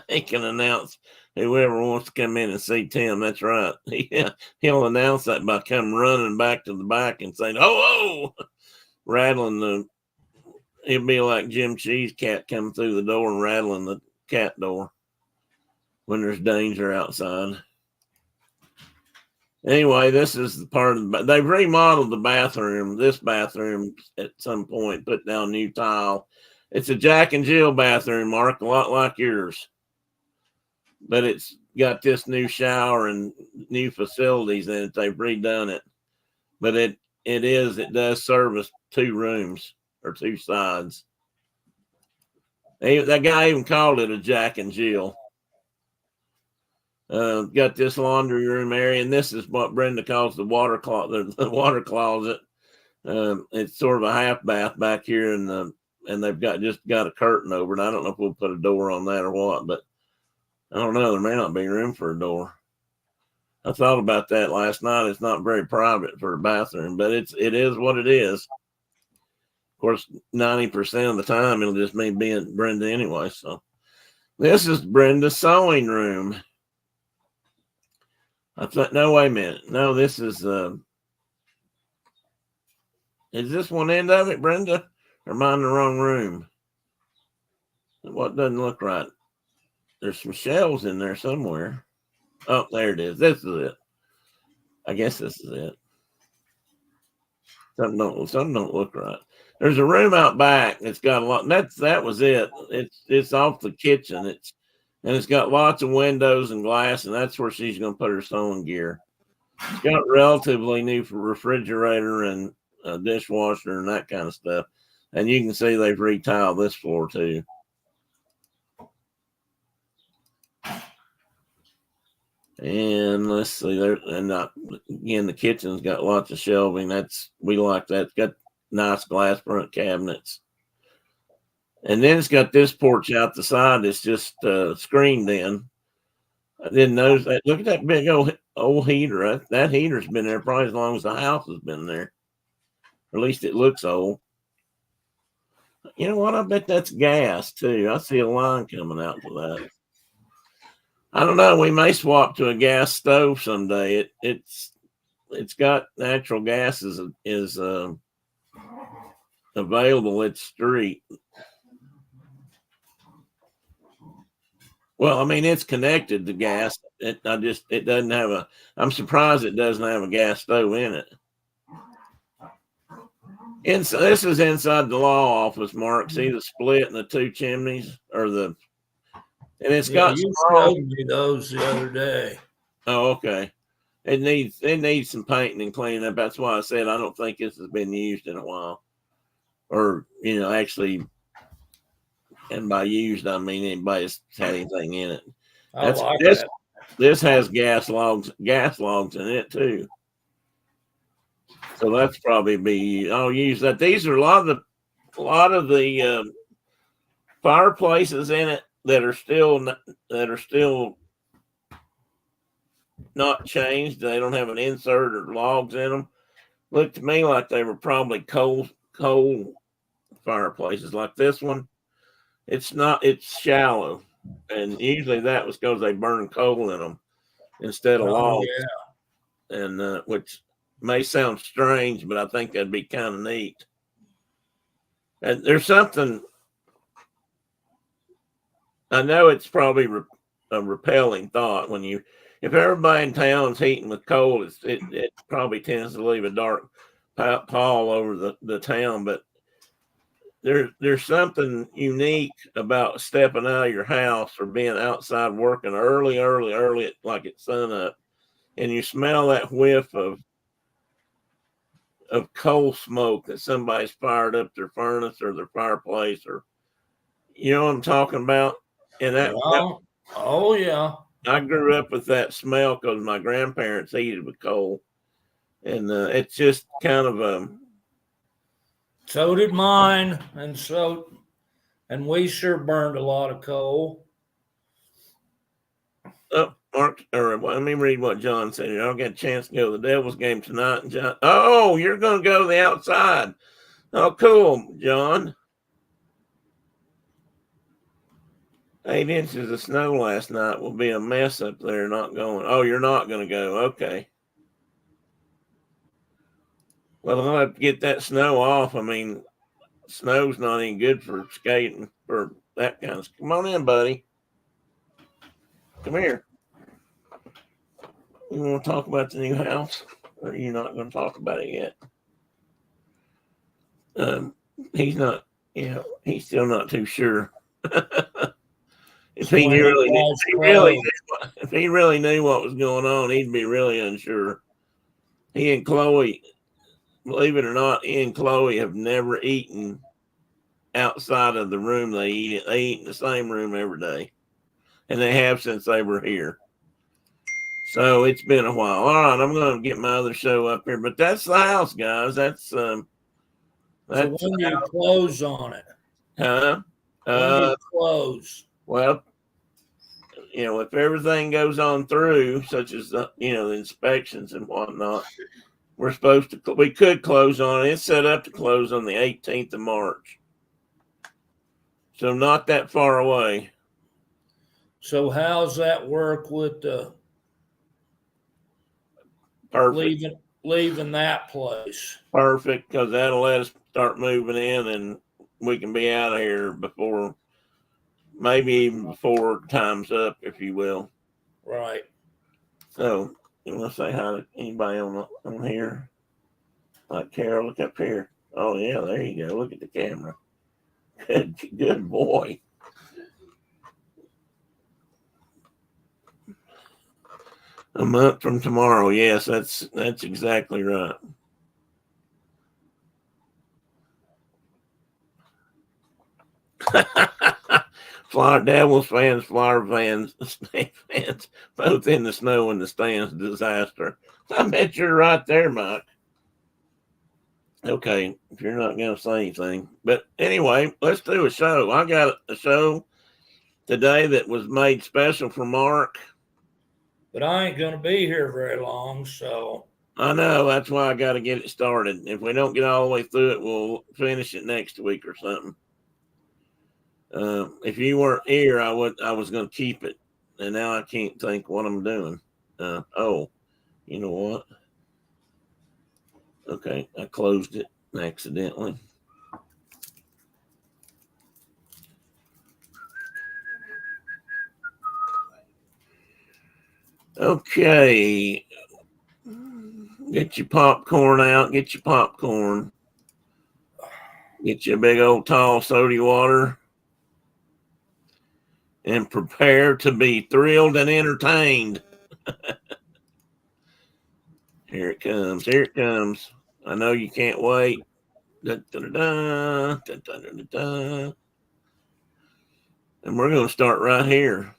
he can announce whoever wants to come in and see Tim. That's right. He'll announce that by coming running back to the back and saying, "Oh, oh!" rattling the. It'd be like Jim Cheese Cat coming through the door and rattling the cat door when there's danger outside. Anyway, this is the part of they've remodeled the bathroom. This bathroom at some point put down new tile. It's a Jack and Jill bathroom, Mark, a lot like yours, but it's got this new shower and new facilities in it. They've redone it, but it does service 2 rooms or 2 sides. That guy even called it a Jack and Jill. Got this laundry room area, and this is what Brenda calls the water closet. The water closet. It's sort of a half bath back here, and they've just got a curtain over it. I don't know if we'll put a door on that or what, but I don't know. There may not be room for a door. I thought about that last night. It's not very private for a bathroom, but it is what it is. Of course, 90% of the time it'll just be being Brenda anyway. So this is Brenda's sewing room. I thought, no, wait a minute. No, this is this one end of it, Brenda? Or am I in the wrong room? What doesn't look right? There's some shelves in there somewhere. Oh, there it is. This is it. I guess this is it. Something don't look right. There's a room out back. It's got a lot. That was it. It's off the kitchen. It's got lots of windows and glass, and that's where she's going to put her sewing gear. It's got relatively new refrigerator and a dishwasher and that kind of stuff. And you can see they've retiled this floor too. And let's see there. And again, the kitchen's got lots of shelving. We like that. It's got nice glass front cabinets. And then it's got this porch out the side that's just screened in. I didn't notice that. Look at that big old heater. That heater's been there probably as long as the house has been there. Or at least it looks old. You know what? I bet that's gas too. I see a line coming out for that. I don't know. We may swap to a gas stove someday. It's got natural gas is available at street. Well, I mean, it's connected to gas. It doesn't have I'm surprised it doesn't have a gas stove in it. This is inside the law office, Mark. See the split and the 2 chimneys, and it's got. You showed me those the other day. Oh, okay. It needs some painting and cleaning up. That's why I said I don't think this has been used in a while, or actually. And by used, I mean anybody's had anything in it. This has gas logs in it too. So that's probably I'll use that. These are a lot of the fireplaces in it that are still not changed. They don't have an insert or logs in them. Look to me like they were probably coal fireplaces. Like this one, it's shallow, and usually that was because they burn coal in them instead of logs. Yeah. And which may sound strange, but I think that'd be kind of neat. And there's something I know it's probably a repelling thought when if everybody in town's heating with coal, it probably tends to leave a dark pall over the town. But there's something unique about stepping out of your house or being outside working early, like at sun up, and you smell that whiff of coal smoke that somebody's fired up their furnace or their fireplace, or you know what I'm talking about. And oh yeah, I grew up with that smell because my grandparents heated with coal, and it's just kind of so did mine, and we sure burned a lot of coal. Mark, or let me read what John said here. I don't get a chance to go to the Devils game tonight. And John, oh, you're going to go to the outside. Oh, cool, John. 8 inches of snow last night will be a mess up there. Not going. Oh, you're not going to go. Okay. Well, I'll have to get that snow off. I mean, snow's not any good for skating, for that kind of. Come on in, buddy. Come here. You want to talk about the new house, or are you not going to talk about it yet? He's not. He's still not too sure. If he really knew what was going on, he'd be really unsure. He and Chloe, believe it or not, he and Chloe have never eaten outside of the room they eat. They eat in the same room every day, and they have since they were here. So it's been a while. All right, I'm going to get my other show up here, but that's the house, guys. That's so when you close on it, huh? When you close. Well, if everything goes on through, such as the inspections and whatnot, we could close on it. It's set up to close on the 18th of March, so not that far away. So how's that work with the leaving that place? Perfect, because that'll let us start moving in, and we can be out of here before. Maybe even before time's up, if you will. Right. So, you want to say hi to anybody on here? Like Carol, look up here. Oh, yeah, there you go. Look at the camera. Good boy. A month from tomorrow. Yes, that's exactly right. Florida Devils fans, Florida fans, both in the snow and the stands. Disaster. I bet you're right there, Mike. Okay, if you're not going to say anything. But anyway, let's do a show. I got a show today that was made special for Mark. But I ain't going to be here very long, so. I know. That's why I got to get it started. If we don't get all the way through it, we'll finish it next week or something. If you weren't here, I was going to keep it, and now I can't think what I'm doing. You know what? Okay, I closed it accidentally. Okay, get your popcorn out. Get your popcorn. Get you a big old tall soda water. And prepare to be thrilled and entertained. Here it comes. Here it comes. I know you can't wait. Da, da, da, da, da, da, da, da. And we're going to start right here.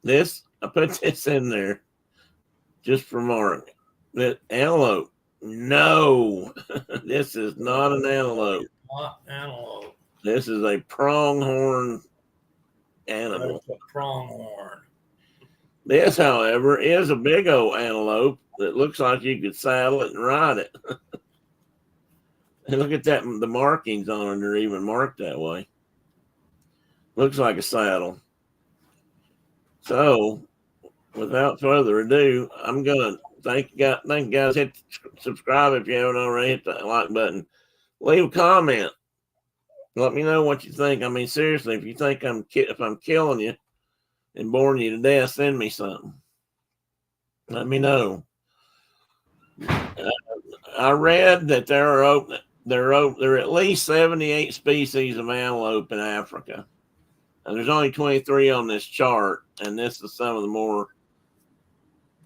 I put this in there just for Mark. That antelope. No, this is not an antelope. Not antelope. This is a pronghorn animal. That's a pronghorn. This, however, is a big old antelope that looks like you could saddle it and ride it. And look at that. The markings on it are even marked that way. Looks like a saddle. So, without further ado, I'm going to thank you guys. Hit subscribe if you haven't already. Hit the like button. Leave a comment. Let me know what you think. I mean, seriously, if you think if I'm killing you and boring you to death, send me something. Let me know. I read that there are at least 78 species of antelope in Africa, and there's only 23 on this chart. And this is some of the more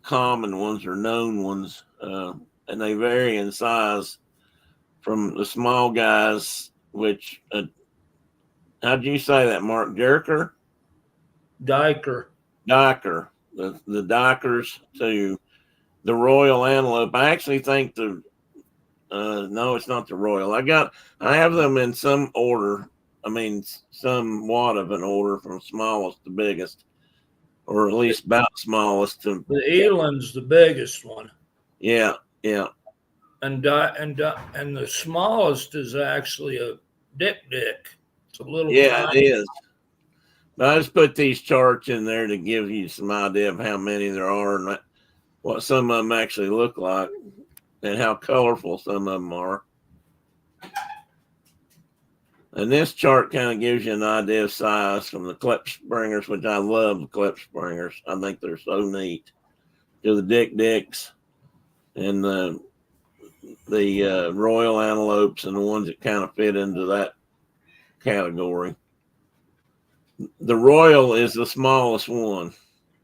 common ones or known ones, and they vary in size from the small guys, which how'd you say that, Mark? Jerker? Diker. Diker. The dikers to the royal antelope. I actually think no, it's not the royal. I have them in some order. I mean, somewhat of an order from smallest to biggest, or at least about smallest to. The eland's the biggest one. Yeah, yeah. And the smallest is actually a dick. It's a little Yeah, tiny. it is. But I just put these charts in there to give you some idea of how many there are and what some of them actually look like and how colorful some of them are. And this chart kind of gives you an idea of size from the Klipspringers, which I love the Klipspringers. I think they're so neat. To the dicks and the royal antelopes and the ones that kind of fit into that category. The royal is the smallest one,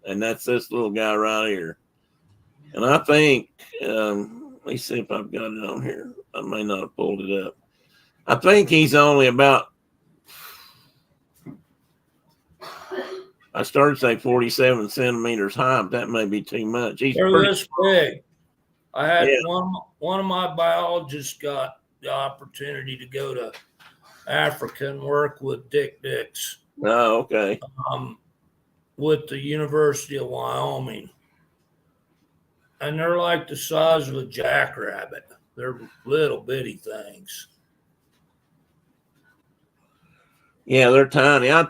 and that's this little guy right here. And I think, let me see if I've got it on here. I may not have pulled it up. I think he's only about, I started to say 47 centimeters high, but that may be too much. They're this big. I had Yeah. one of my biologists got the opportunity to go to Africa and work with dicks. Oh, okay. With the University of Wyoming. And they're like the size of a jackrabbit. They're little bitty things. Yeah, they're tiny. I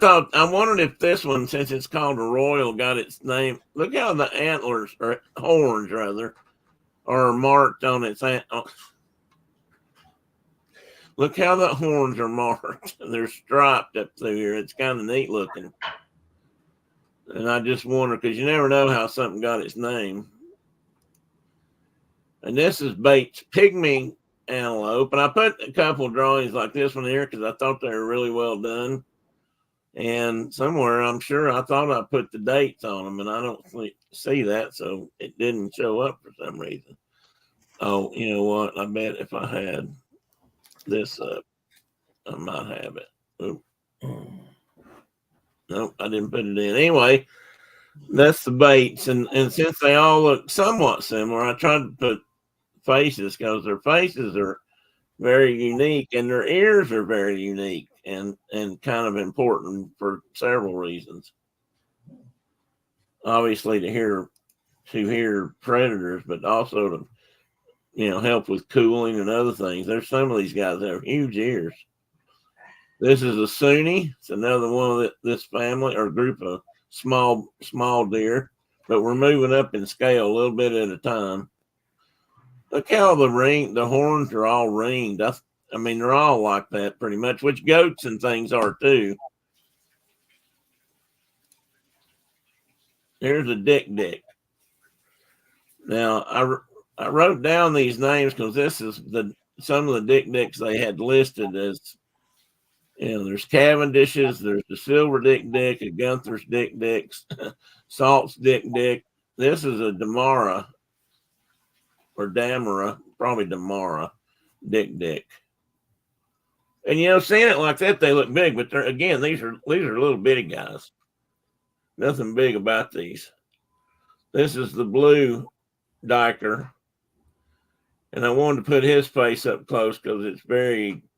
wondered if this one, since it's called a royal, got its name. Look how the antlers, or horns rather, are marked on its Look how the horns are marked. They're striped up through here. It's kind of neat looking. And I just wonder, because you never know how something got its name. And this is Bates pygmy antelope. And I put a couple of drawings like this one here because I thought they were really well done. And somewhere, I'm sure, I thought I put the dates on them, and I don't see that, so it didn't show up for some reason. Oh, you know what? I bet if I had this up, I might have it. Oop. Nope, I didn't put it in. Anyway, that's the Bates, and since they all look somewhat similar, I tried to put faces because their faces are very unique, and their ears are very unique and kind of important for several reasons. Obviously, to hear predators, but also to help with cooling and other things. There's some of these guys that have huge ears. This is a Sunni. It's another one of this family or group of small deer, but we're moving up in scale a little bit at a time. Look how the horns are all ringed. I mean, they're all like that pretty much, which goats and things are too. Here's a dick. Now, I wrote down these names because this is some of the dicks they had listed as, there's Cavendishes, there's the silver dick, a Gunther's dicks, Salt's dick. This is a Damara or Damara, probably Damara dick. And seeing it like that, they look big, but these are little bitty guys. Nothing big about these. This is the blue diker, and I wanted to put his face up close because it's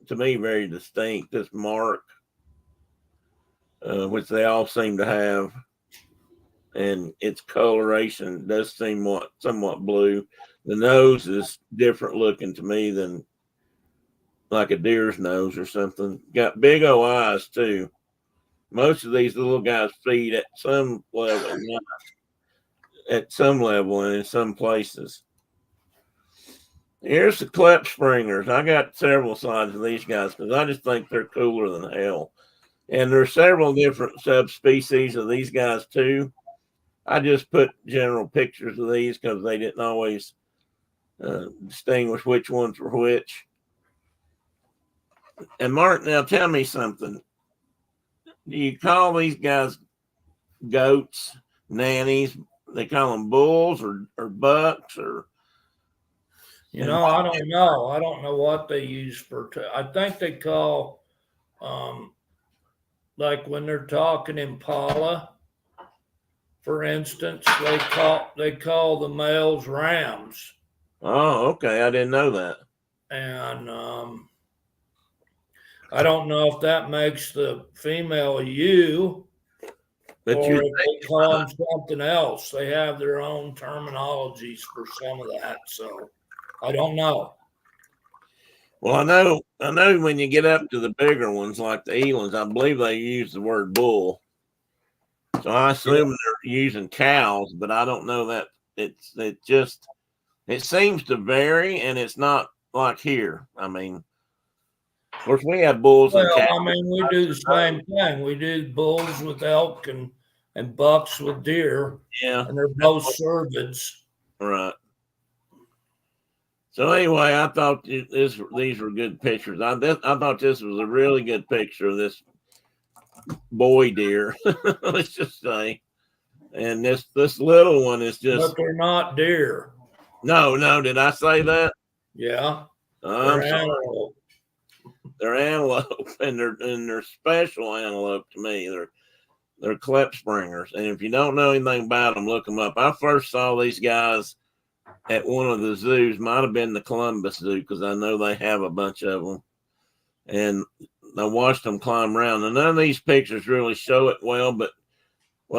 to me, very distinct. This mark, which they all seem to have, and its coloration does seem somewhat blue. The nose is different looking to me than like a deer's nose or something. Got big old eyes too. Most of these little guys feed at some level, and in some places. Here's the Klep Springers. I got several sides of these guys because I just think they're cooler than hell. And there's several different subspecies of these guys too. I just put general pictures of these because they didn't always distinguish which ones were which. And Mark, now tell me something. Do you call these guys goats, nannies? They call them bulls or bucks or? I don't know. I don't know what they use for. I think they call, like when they're talking Impala, for instance, they call the males rams. Oh, okay. I didn't know that. And I don't know if that makes the female a ewe, But or if they call them something else. They have their own terminologies for some of that. So I don't know. Well, I know when you get up to the bigger ones like the elands, I believe they use the word bull. So I assume they're using cows, but I don't know that it seems to vary, and it's not like here. I mean, of course, we have bulls and cows. I mean, we do the same thing. We do bulls with elk and bucks with deer. Yeah, and they're both cervids. Right. So anyway, I thought these were good pictures. I thought this was a really good picture of this boy deer. Let's just say, and this little one is just. But they're not deer. No. Did I say that? Yeah. I'm sorry. Antelope. They're antelope, and they're special antelope to me. They're Klep Springers, and if you don't know anything about them, look them up. I first saw these guys at one of the zoos, might have been the Columbus Zoo, because I know they have a bunch of them. And I watched them climb around. And none of these pictures really show it well, but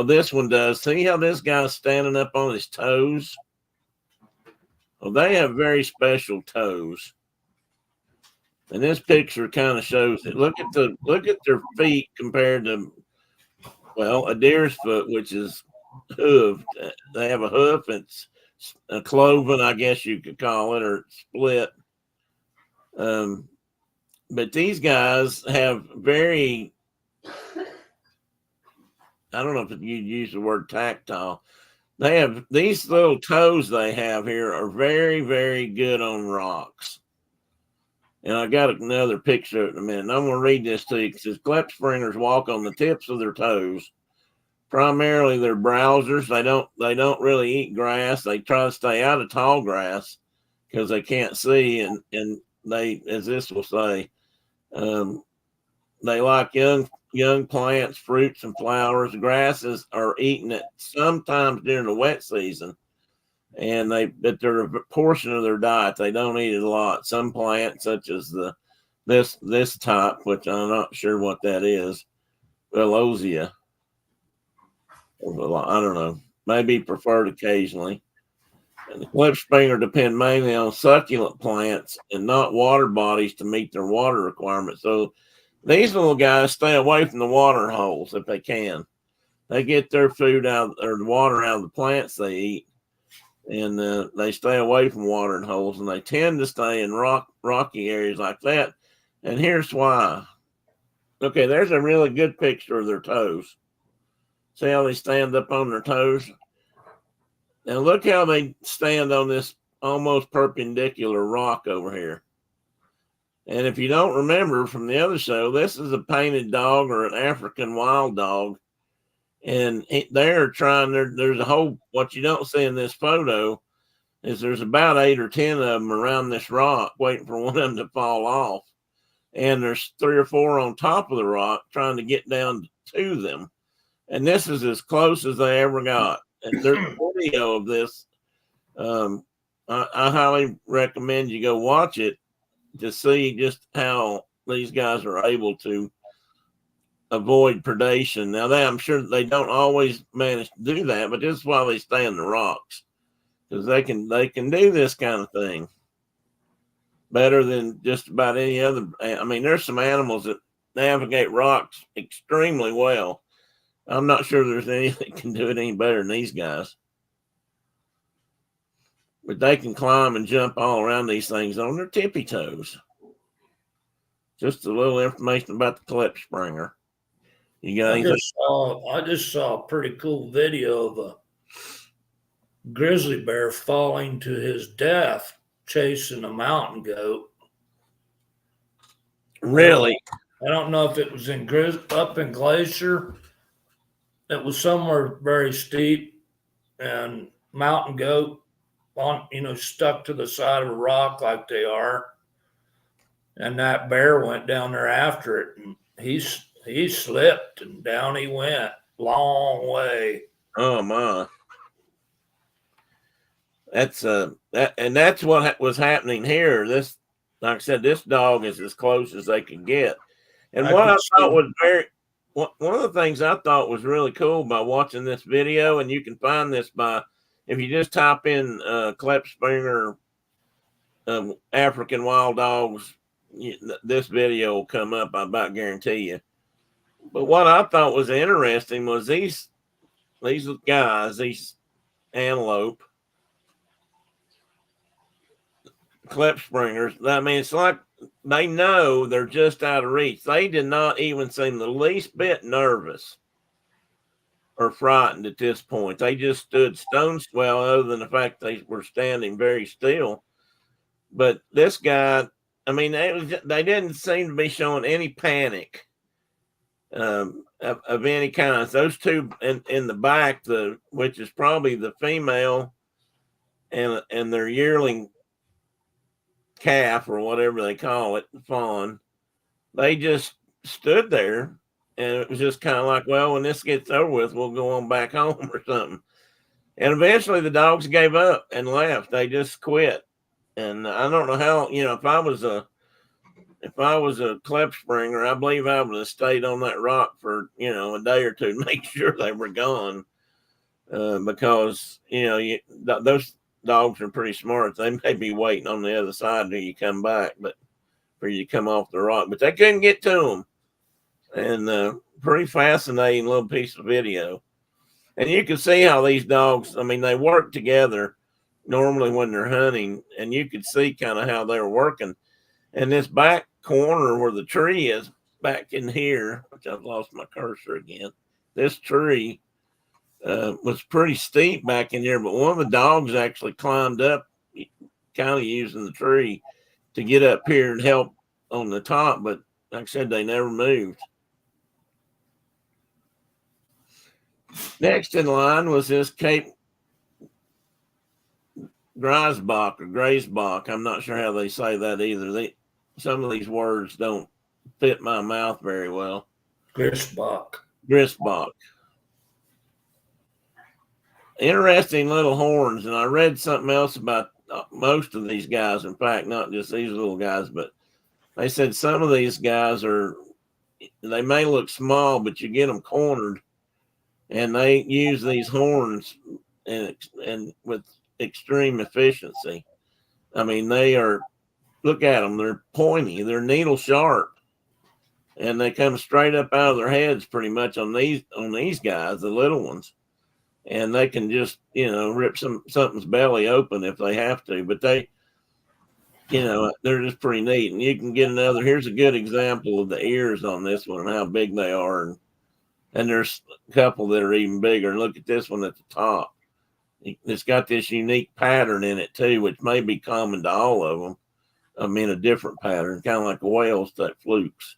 this one does. See how this guy's standing up on his toes? Well, they have very special toes. And this picture kind of shows it. Look at their feet compared to, a deer's foot, which is hooved. They have a hoof. It's a cloven, I guess you could call it, or split. But these guys have very, I don't know if you use the word tactile. They have these little toes they have here are very, very good on rocks. And I got another picture in a minute. And I'm going to read this to you. It says, Klep Springers walk on the tips of their toes. Primarily, they're browsers. They don't really eat grass. They try to stay out of tall grass because they can't see. And they, as this will say, they like young plants, fruits, and flowers. Grasses are eaten at sometimes during the wet season, but they're a portion of their diet. They don't eat it a lot. Some plants, such as this type, which I'm not sure what that is, Velosia. I don't know. Maybe preferred occasionally. And the Klep Springer depend mainly on succulent plants and not water bodies to meet their water requirements. So these little guys stay away from the water holes if they can. They get their food out or the water out of the plants they eat, and they stay away from watering holes. And they tend to stay in rocky areas like that. And here's why. Okay, there's a really good picture of their toes. See how they stand up on their toes? Now look how they stand on this almost perpendicular rock over here. And if you don't remember from the other show, this is a painted dog or an African wild dog. And they're trying, there's a whole, what you don't see in this photo is there's about 8 or 10 of them around this rock waiting for one of them to fall off. And there's 3 or 4 on top of the rock trying to get down to them. And this is as close as they ever got. And there's a video of this. I highly recommend you go watch it to see just how these guys are able to avoid predation. Now, I'm sure they don't always manage to do that, but this is why they stay in the rocks, because they can do this kind of thing better than just about any other. I mean, there's some animals that navigate rocks extremely well. I'm not sure there's anything that can do it any better than these guys. but they can climb and jump all around these things on their tippy toes. Just a little information about the klipspringer. You got anything? I just saw a pretty cool video of a grizzly bear falling to his death chasing a mountain goat. Really? I don't know if it was up in Glacier. It was somewhere very steep, and mountain goat stuck to the side of a rock like they are, and that bear went down there after it, and he slipped and down he went, long way. Oh my! That's that's what was happening here. This, like I said, this dog is as close as they could get. And what I thought was one of the things I thought was really cool by watching this video, and you can find this by if you just type in klipspringer African wild dogs, this video will come up. I about guarantee you. But what I thought was interesting was these guys, these antelope klipspringers. I mean, it's like they know they're just out of reach. They did not even seem the least bit nervous or frightened at this point. They just stood stone still, other than the fact they were standing very still. But this guy, I mean, they didn't seem to be showing any panic of any kind. Those two in the back, which is probably the female and their yearling calf or whatever they call it, fawn, they just stood there, and it was just kind of like, well, when this gets over with, we'll go on back home or something. And eventually the dogs gave up and left. They just quit. And I don't know how, if I was a klipspringer, I believe I would have stayed on that rock for, a day or two to make sure they were gone. Because, those dogs are pretty smart. They may be waiting on the other side till you come back, but for you to come off the rock. But they couldn't get to them. And pretty fascinating little piece of video. And you can see how these dogs, I mean, they work together normally when they're hunting, and you could see kind of how they were working. And this back corner where the tree is back in here, which I've lost my cursor again, this tree was pretty steep back in here, but one of the dogs actually climbed up, kind of using the tree to get up here and help on the top. But like I said, they never moved. Next in line was this Cape Greisbach or Greisbach. I'm not sure how they say that either. Some of these words don't fit my mouth very well. Grisbach. Interesting little horns. And I read something else about most of these guys. In fact, not just these little guys, but they said some of these guys they may look small, but you get them cornered, and they use these horns and with extreme efficiency. I mean, look at them, they're pointy, they're needle sharp, and they come straight up out of their heads pretty much on these guys, the little ones, and they can just rip something's belly open if they have to. But they're just pretty neat. And you can get here's a good example of the ears on this one and how big they are, and there's a couple that are even bigger. Look at this one at the top. It's got this unique pattern in it too, which may be common to all of them. I mean, a different pattern, kind of like a whale's type flukes.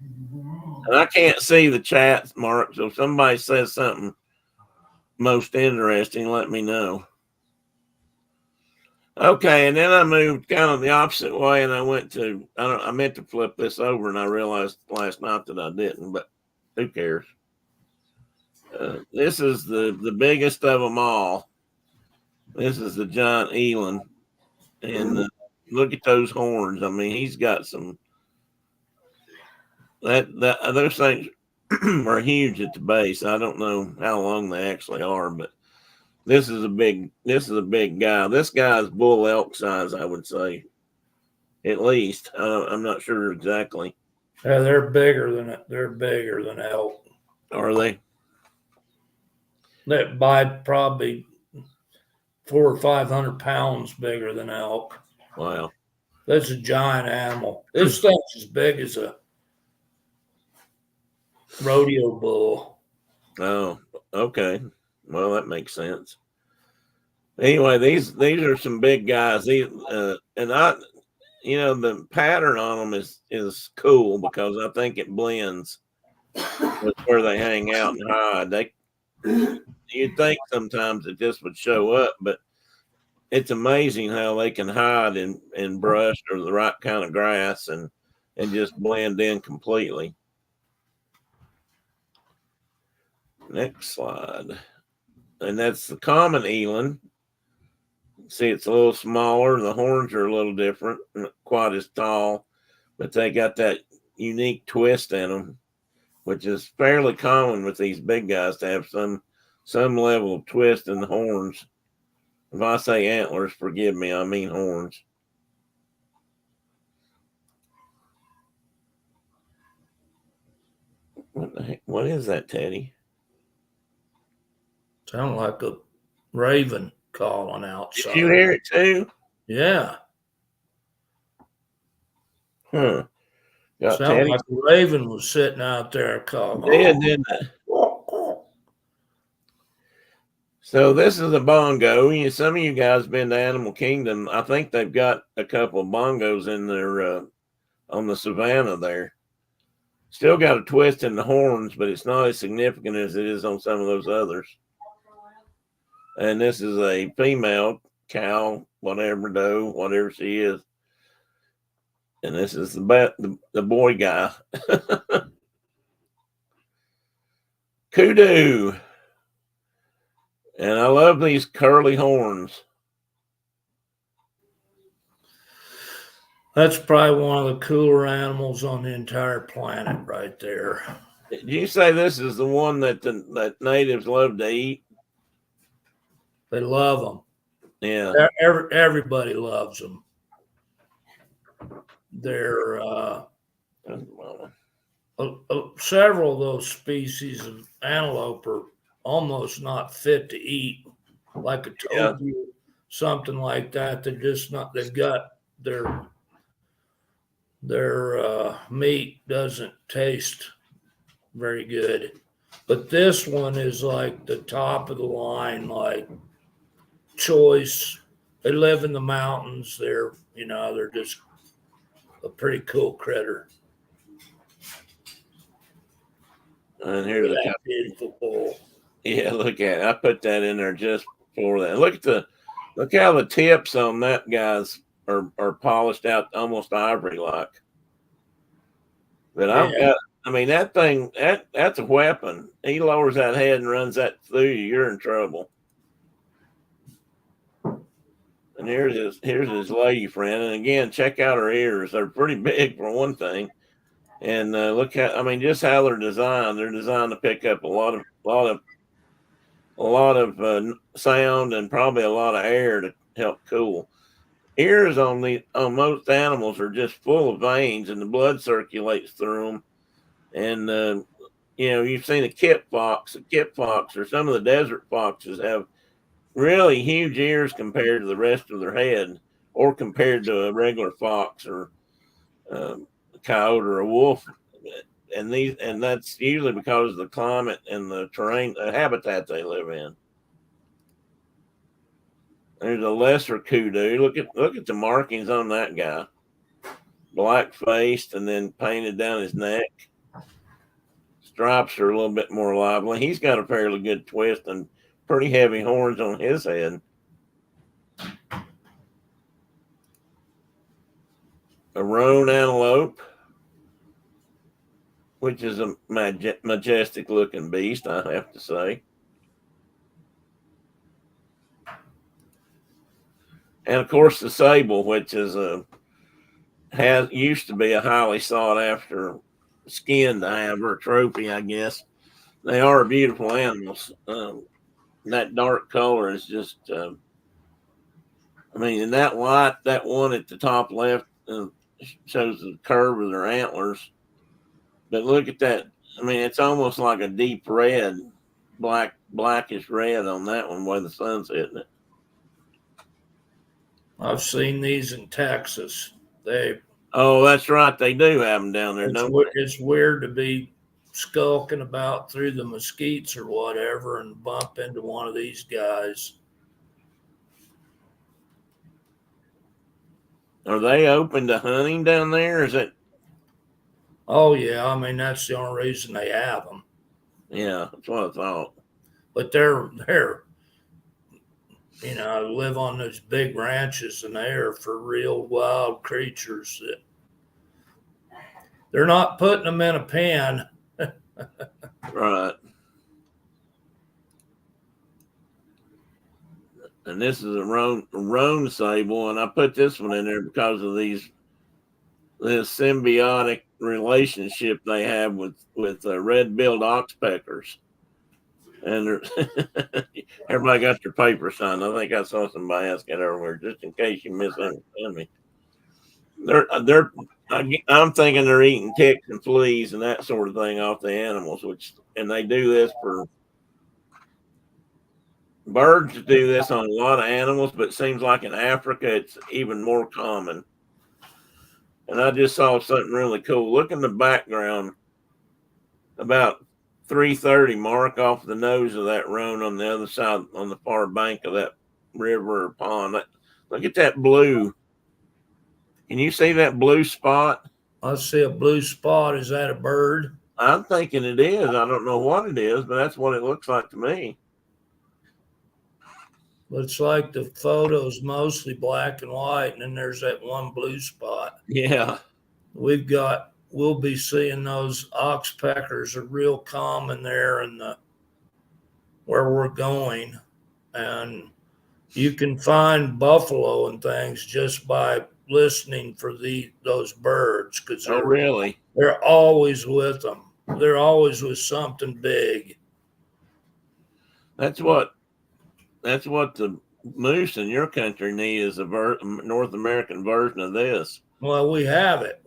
And I can't see the chat, Mark, so if somebody says something most interesting, let me know. Okay, and then I moved kind of the opposite way, and I meant to flip this over, and I realized last night that I didn't, but who cares? This is the biggest of them all. This is the giant eland, and look at those horns. I mean, he's got some. Those things are huge at the base. I don't know how long they actually are, but this is a big guy. This guy's bull elk size, I would say, at least. I'm not sure exactly. Yeah, they're bigger than elk. Are they? That by probably 400 or 500 pounds bigger than elk. Wow. That's a giant animal. This thing's as big as a rodeo bull. Oh, okay. Well, that makes sense. Anyway, these are some big guys. These and I, the pattern on them is cool because I think it blends with where they hang out and hide. You'd think sometimes it just would show up, but it's amazing how they can hide in brush or the right kind of grass and just blend in completely. Next slide. And that's the common eland. See, it's a little smaller. The horns are a little different, not quite as tall, but they got that unique twist in them, which is fairly common with these big guys to have some level of twist in the horns. If I say antlers, forgive me, I mean horns. What the heck? What is that, Teddy? Sound like a raven calling outside. Did you hear it too? Yeah. Huh. Got Sound Teddy. like a raven was sitting out there calling. Did, didn't it? So this is a bongo. Some of you guys been to Animal Kingdom. I think they've got a couple of bongos in their on the savannah there. Still got a twist in the horns, but it's not as significant as it is on some of those others. And this is a female cow, whatever doe, whatever she is. And this is the boy guy. Kudu. And I love these curly horns. That's probably one of the cooler animals on the entire planet right there. Did you say this is the one that that natives love to eat? They love them. Yeah. Everybody loves them. They're several of those species of antelope are almost not fit to eat, like a tofu, something like that. They're just not. They've got their meat doesn't taste very good, but this one is like the top of the line, like choice. They live in the mountains. They're just a pretty cool critter. And here's that beautiful bull. Yeah, look at it. I put that in there just for that. Look how the tips on that guy's are polished out almost ivory like. But that thing that's a weapon. He lowers that head and runs that through you, you're in trouble. And here's his lady friend. And again, check out her ears. They're pretty big for one thing. And look just how they're designed. They're designed to pick up a lot of sound and probably a lot of air to help cool. Ears on most animals are just full of veins, and the blood circulates through them. And you've seen a kit fox. A kit fox or some of the desert foxes have really huge ears compared to the rest of their head, or compared to a regular fox or a coyote or a wolf. And that's usually because of the climate and the terrain, the habitat they live in. There's a lesser kudu. Look at the markings on that guy. Black faced and then painted down his neck. Stripes are a little bit more lively. He's got a fairly good twist and pretty heavy horns on his head. A roan antelope, which is a majestic looking beast, I have to say. And of course the sable, which is used to be a highly sought after skin to have, or a trophy, I guess. They are beautiful animals. That dark color is just, and that one at the top left shows the curve of their antlers. But look at that. It's almost like a deep red, blackish red on that one where the sun's hitting it. I've seen these in Texas. Oh, that's right. They do have them down there, don't they? It's weird to be skulking about through the mesquites or whatever and bump into one of these guys. Are they open to hunting down there? Is it? Oh yeah, I mean that's the only reason they have them. Yeah, that's what I thought. But they're live on those big ranches and they are for real wild creatures that they're not putting them in a pen. Right. And this is a roan sable, and I put this one in there because of this symbiotic relationship they have with red-billed oxpeckers. And everybody got their paper signed. I think I saw somebody else get over here, just in case you misunderstand me. I'm thinking they're eating ticks and fleas and that sort of thing off the animals, and they do this for birds. Do this on a lot of animals, but it seems like in Africa it's even more common. And I just saw something really cool. Look in the background, about 3:30 mark off the nose of that roan on the other side, on the far bank of that river or pond. Look at that blue. Can you see that blue spot? I see a blue spot. Is that a bird? I'm thinking it is. I don't know what it is, but that's what it looks like to me. Looks like the photo's mostly black and white, and then there's that one blue spot. Yeah. We'll be seeing those oxpeckers are real common there in where we're going. And you can find buffalo and things just by listening for those birds, because they're always with them. They're always with something big. That's what the moose in your country need, is a North American version of this. Well, we have it.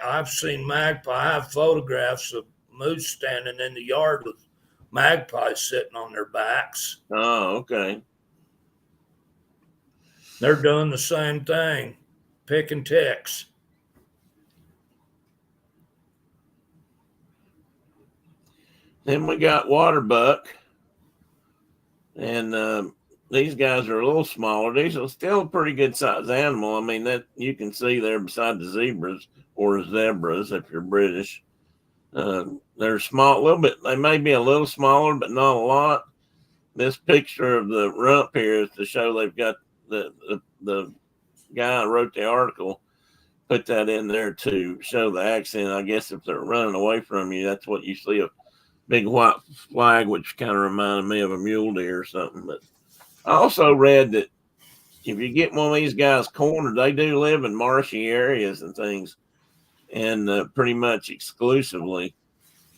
I've seen magpie. I have photographs of moose standing in the yard with magpies sitting on their backs. Oh, okay. They're doing the same thing, picking ticks. Then we got waterbuck, and these guys are a little smaller. These are still a pretty good sized animal. I mean, that you can see there beside the zebras, or zebras if you're British. They're small, a little bit. They may be a little smaller, but not a lot. This picture of the rump here is to show they've got the guy who wrote the article put that in there to show the accent. I guess if they're running away from you, that's what you see, a big white flag, which kind of reminded me of a mule deer or something. But I also read that if you get one of these guys cornered, they do live in marshy areas and things, and pretty much exclusively.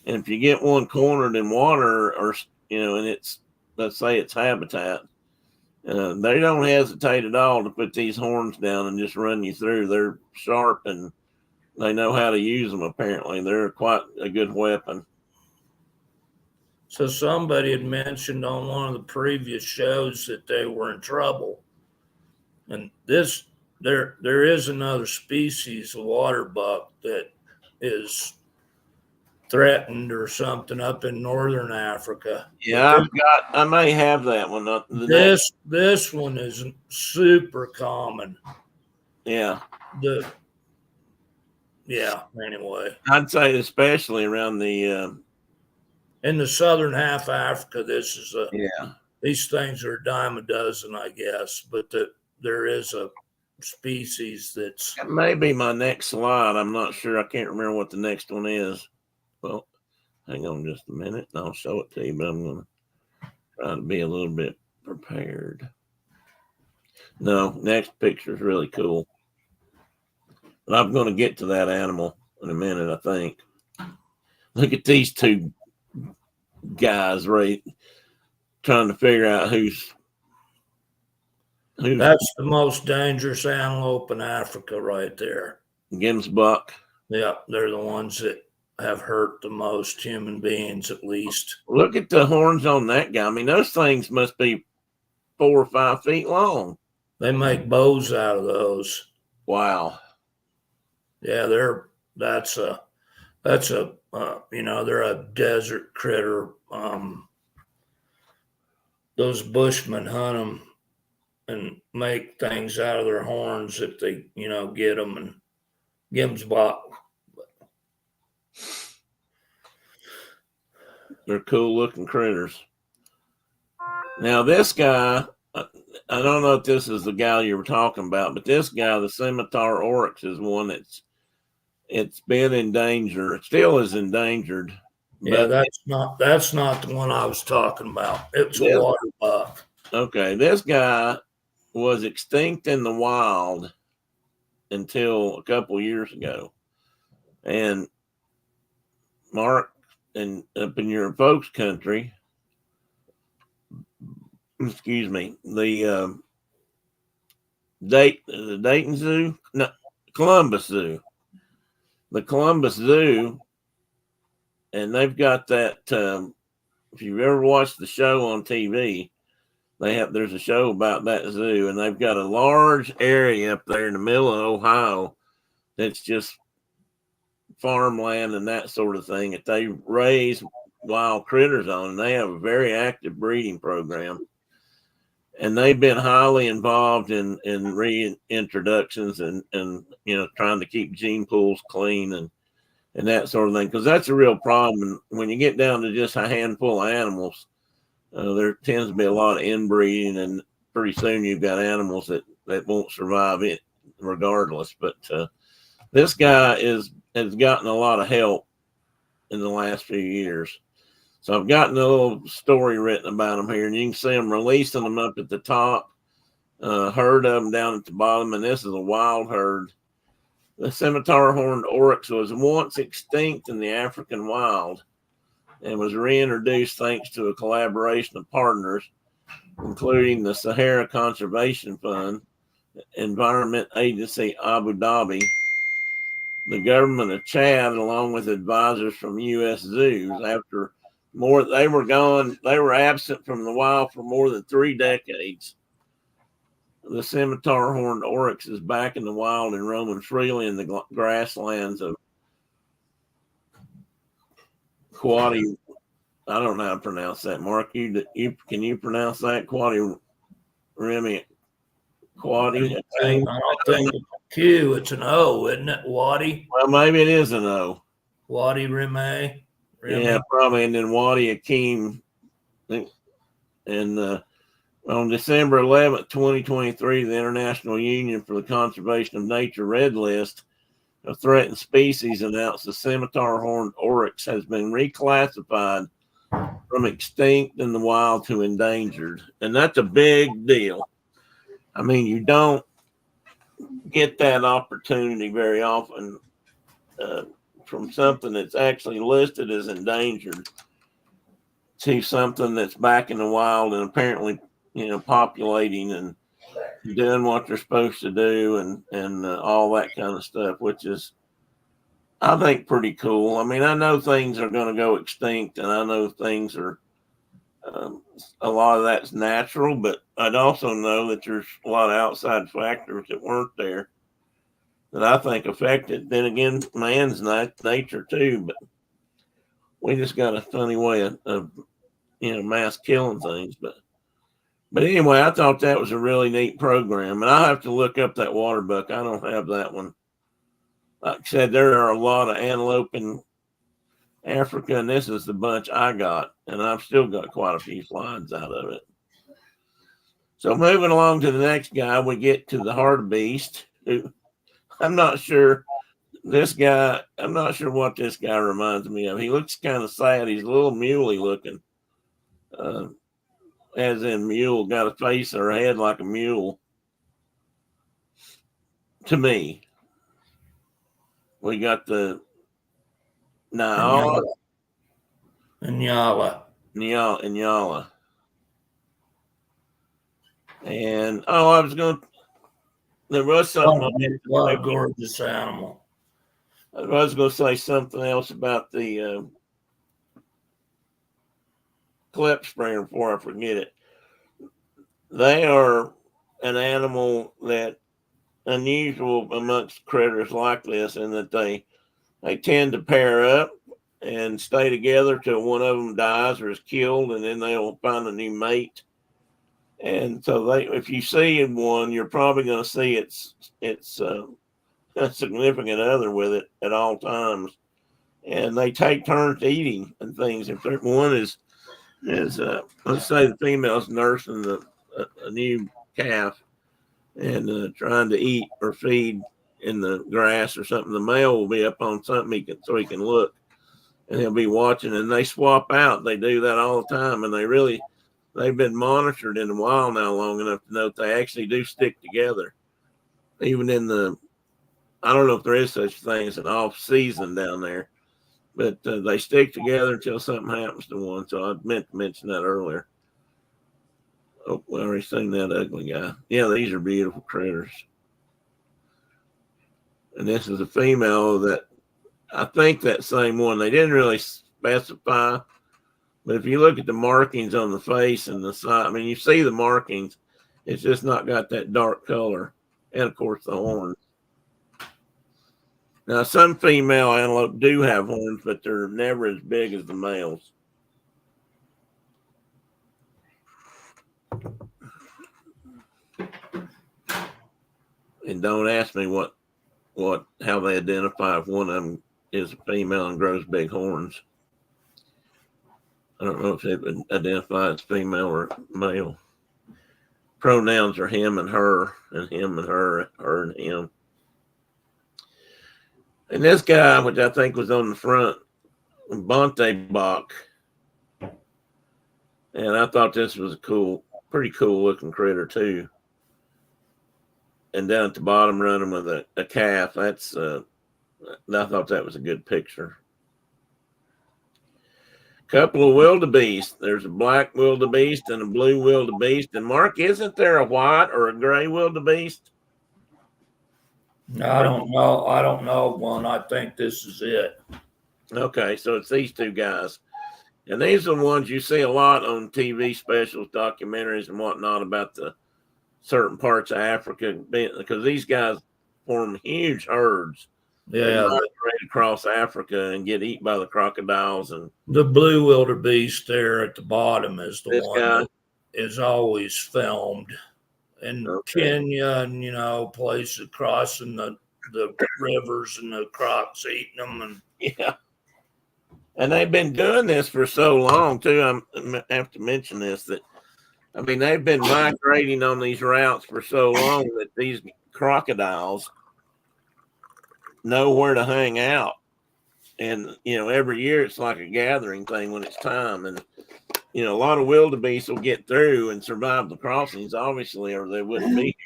And if you get one cornered in water, or and it's, let's say it's habitat, they don't hesitate at all to put these horns down and just run you through. They're sharp and they know how to use them. Apparently, they're quite a good weapon. So somebody had mentioned on one of the previous shows that they were in trouble. And there is another species of waterbuck that is threatened or something up in northern Africa. Yeah, I may have that one. This one is super common. Yeah. Anyway. I'd say especially around in the southern half of Africa, these things are a dime a dozen, I guess. But there is a species that's... That may be my next slide. I'm not sure. I can't remember what the next one is. Well, hang on just a minute and I'll show it to you, but I'm going to try to be a little bit prepared. No, next picture is really cool. But I'm going to get to that animal in a minute, I think. Look at these two guys, right? Trying to figure out who's that's the most dangerous antelope in Africa right there. Gemsbuck. Yeah, they're the ones that have hurt the most human beings, at least. Look at the horns on that guy. I mean, those things must be 4 or 5 feet long. They make bows out of those. Wow. Yeah, that's a they're a desert critter. Those bushmen hunt them and make things out of their horns if they get them and give them spot. They're cool looking critters. Now this guy, I don't know if this is the guy you were talking about, but this guy, the scimitar oryx, is one it's been in danger. It still is endangered. Yeah, But that's not the one I was talking about. It's a this, water buck. okay, this guy was extinct in the wild until a couple years ago. And Mark, and up in your folks' country, excuse me, the Dayton Zoo, no, Columbus Zoo, the Columbus Zoo, and they've got that. If you've ever watched the show on TV, there's a show about that zoo, and they've got a large area up there in the middle of Ohio that's just farmland and that sort of thing that they raise wild critters on, and they have a very active breeding program. And they've been highly involved in reintroductions and trying to keep gene pools clean and that sort of thing, because that's a real problem. And when you get down to just a handful of animals, there tends to be a lot of inbreeding, and pretty soon you've got animals that won't survive it regardless. But this guy has gotten a lot of help in the last few years. So I've gotten a little story written about him here, and you can see them releasing them up at the top, herd of them down at the bottom, and this is a wild herd. The scimitar horned oryx was once extinct in the African wild and was reintroduced thanks to a collaboration of partners, including the Sahara Conservation Fund, Environment Agency Abu Dhabi, the government of Chad, along with advisors from U.S. zoos. After they were absent from the wild for more than 3 decades. The scimitar horned oryx is back in the wild and roaming freely in the grasslands of Quadi. I don't know how to pronounce that. Mark, can you pronounce that? Remy, Quadi. I don't think it's a Q, it's an O, isn't it? Wadi. Well, maybe it is an O. Wadi Remy. Yeah, probably. And then Wadi Akeem. And on December 11th, 2023, the International Union for the Conservation of Nature Red List of Threatened Species announced the scimitar horned oryx has been reclassified from extinct in the wild to endangered. And that's a big deal. I mean, you don't get that opportunity very often from something that's actually listed as endangered to something that's back in the wild and apparently, populating and doing what they're supposed to do and all that kind of stuff, which is, I think, pretty cool. I mean, I know things are going to go extinct, and I know things are, a lot of that's natural, but I'd also know that there's a lot of outside factors that weren't there that I think affected. Then again, man's nature too, but we just got a funny way of mass killing things. But anyway, I thought that was a really neat program, and I'll have to look up that water buck. I don't have that one. Like I said, there are a lot of antelope in Africa, and this is the bunch I got, and I've still got quite a few slides out of it. So moving along to the next guy, we get to the hartebeest, who I'm not sure what this guy reminds me of. He looks kind of sad. He's a little muley looking. As in mule, got a face or a head like a mule. To me, we got the Nyala. Nyala. And there was something. What a gorgeous animal. I was going to say something else about the clip springer before I forget it. They are an animal that unusual amongst critters like this, in that they tend to pair up and stay together till one of them dies or is killed, and then they'll find a new mate. And so if you see one, you're probably going to see its a significant other with it at all times, and they take turns eating and things. If one is let's say the female's nursing a new calf and trying to eat or feed in the grass or something, the male will be up on something so he can look, and he'll be watching, and they swap out. They do that all the time, and they've been monitored in a while now, long enough to know that they actually do stick together, even in I don't know if there is such a thing as an off season down there, but they stick together until something happens to one. So I meant to mention that earlier. Oh, we already seen that ugly guy. Yeah, these are beautiful critters. And this is a female that I think that same one. They didn't really specify, but if you look at the markings on the face and the side, I mean, you see the markings. It's just not got that dark color. And of course, the horns. Now, some female antelope do have horns, but they're never as big as the males. And don't ask me how they identify if one of them is a female and grows big horns. I don't know if they would identify as female or male. Pronouns are him and her, and him and her and him. And this guy, which I think was on the front, Bonte Bach. And I thought this was a pretty cool looking critter too. And down at the bottom running with a calf. I thought that was a good picture. Couple of wildebeest. There's a black wildebeest and a blue wildebeest. And Mark, isn't there a white or a gray wildebeest? I don't know. I don't know one. I think this is it. Okay, so it's these two guys. And these are the ones you see a lot on TV specials, documentaries, and whatnot about the certain parts of Africa, because these guys form huge herds. Yeah, migrate across Africa and get eaten by the crocodiles. And the blue wildebeest there at the bottom is the one guy that is always filmed in Kenya and places crossing the rivers and the crocs eating them. And yeah. And they've been doing this for so long, too. I have to mention this, that, I mean, they've been migrating on these routes for so long that these crocodiles know where to hang out. And, every year it's like a gathering thing when it's time. And, a lot of wildebeest will get through and survive the crossings, obviously, or they wouldn't be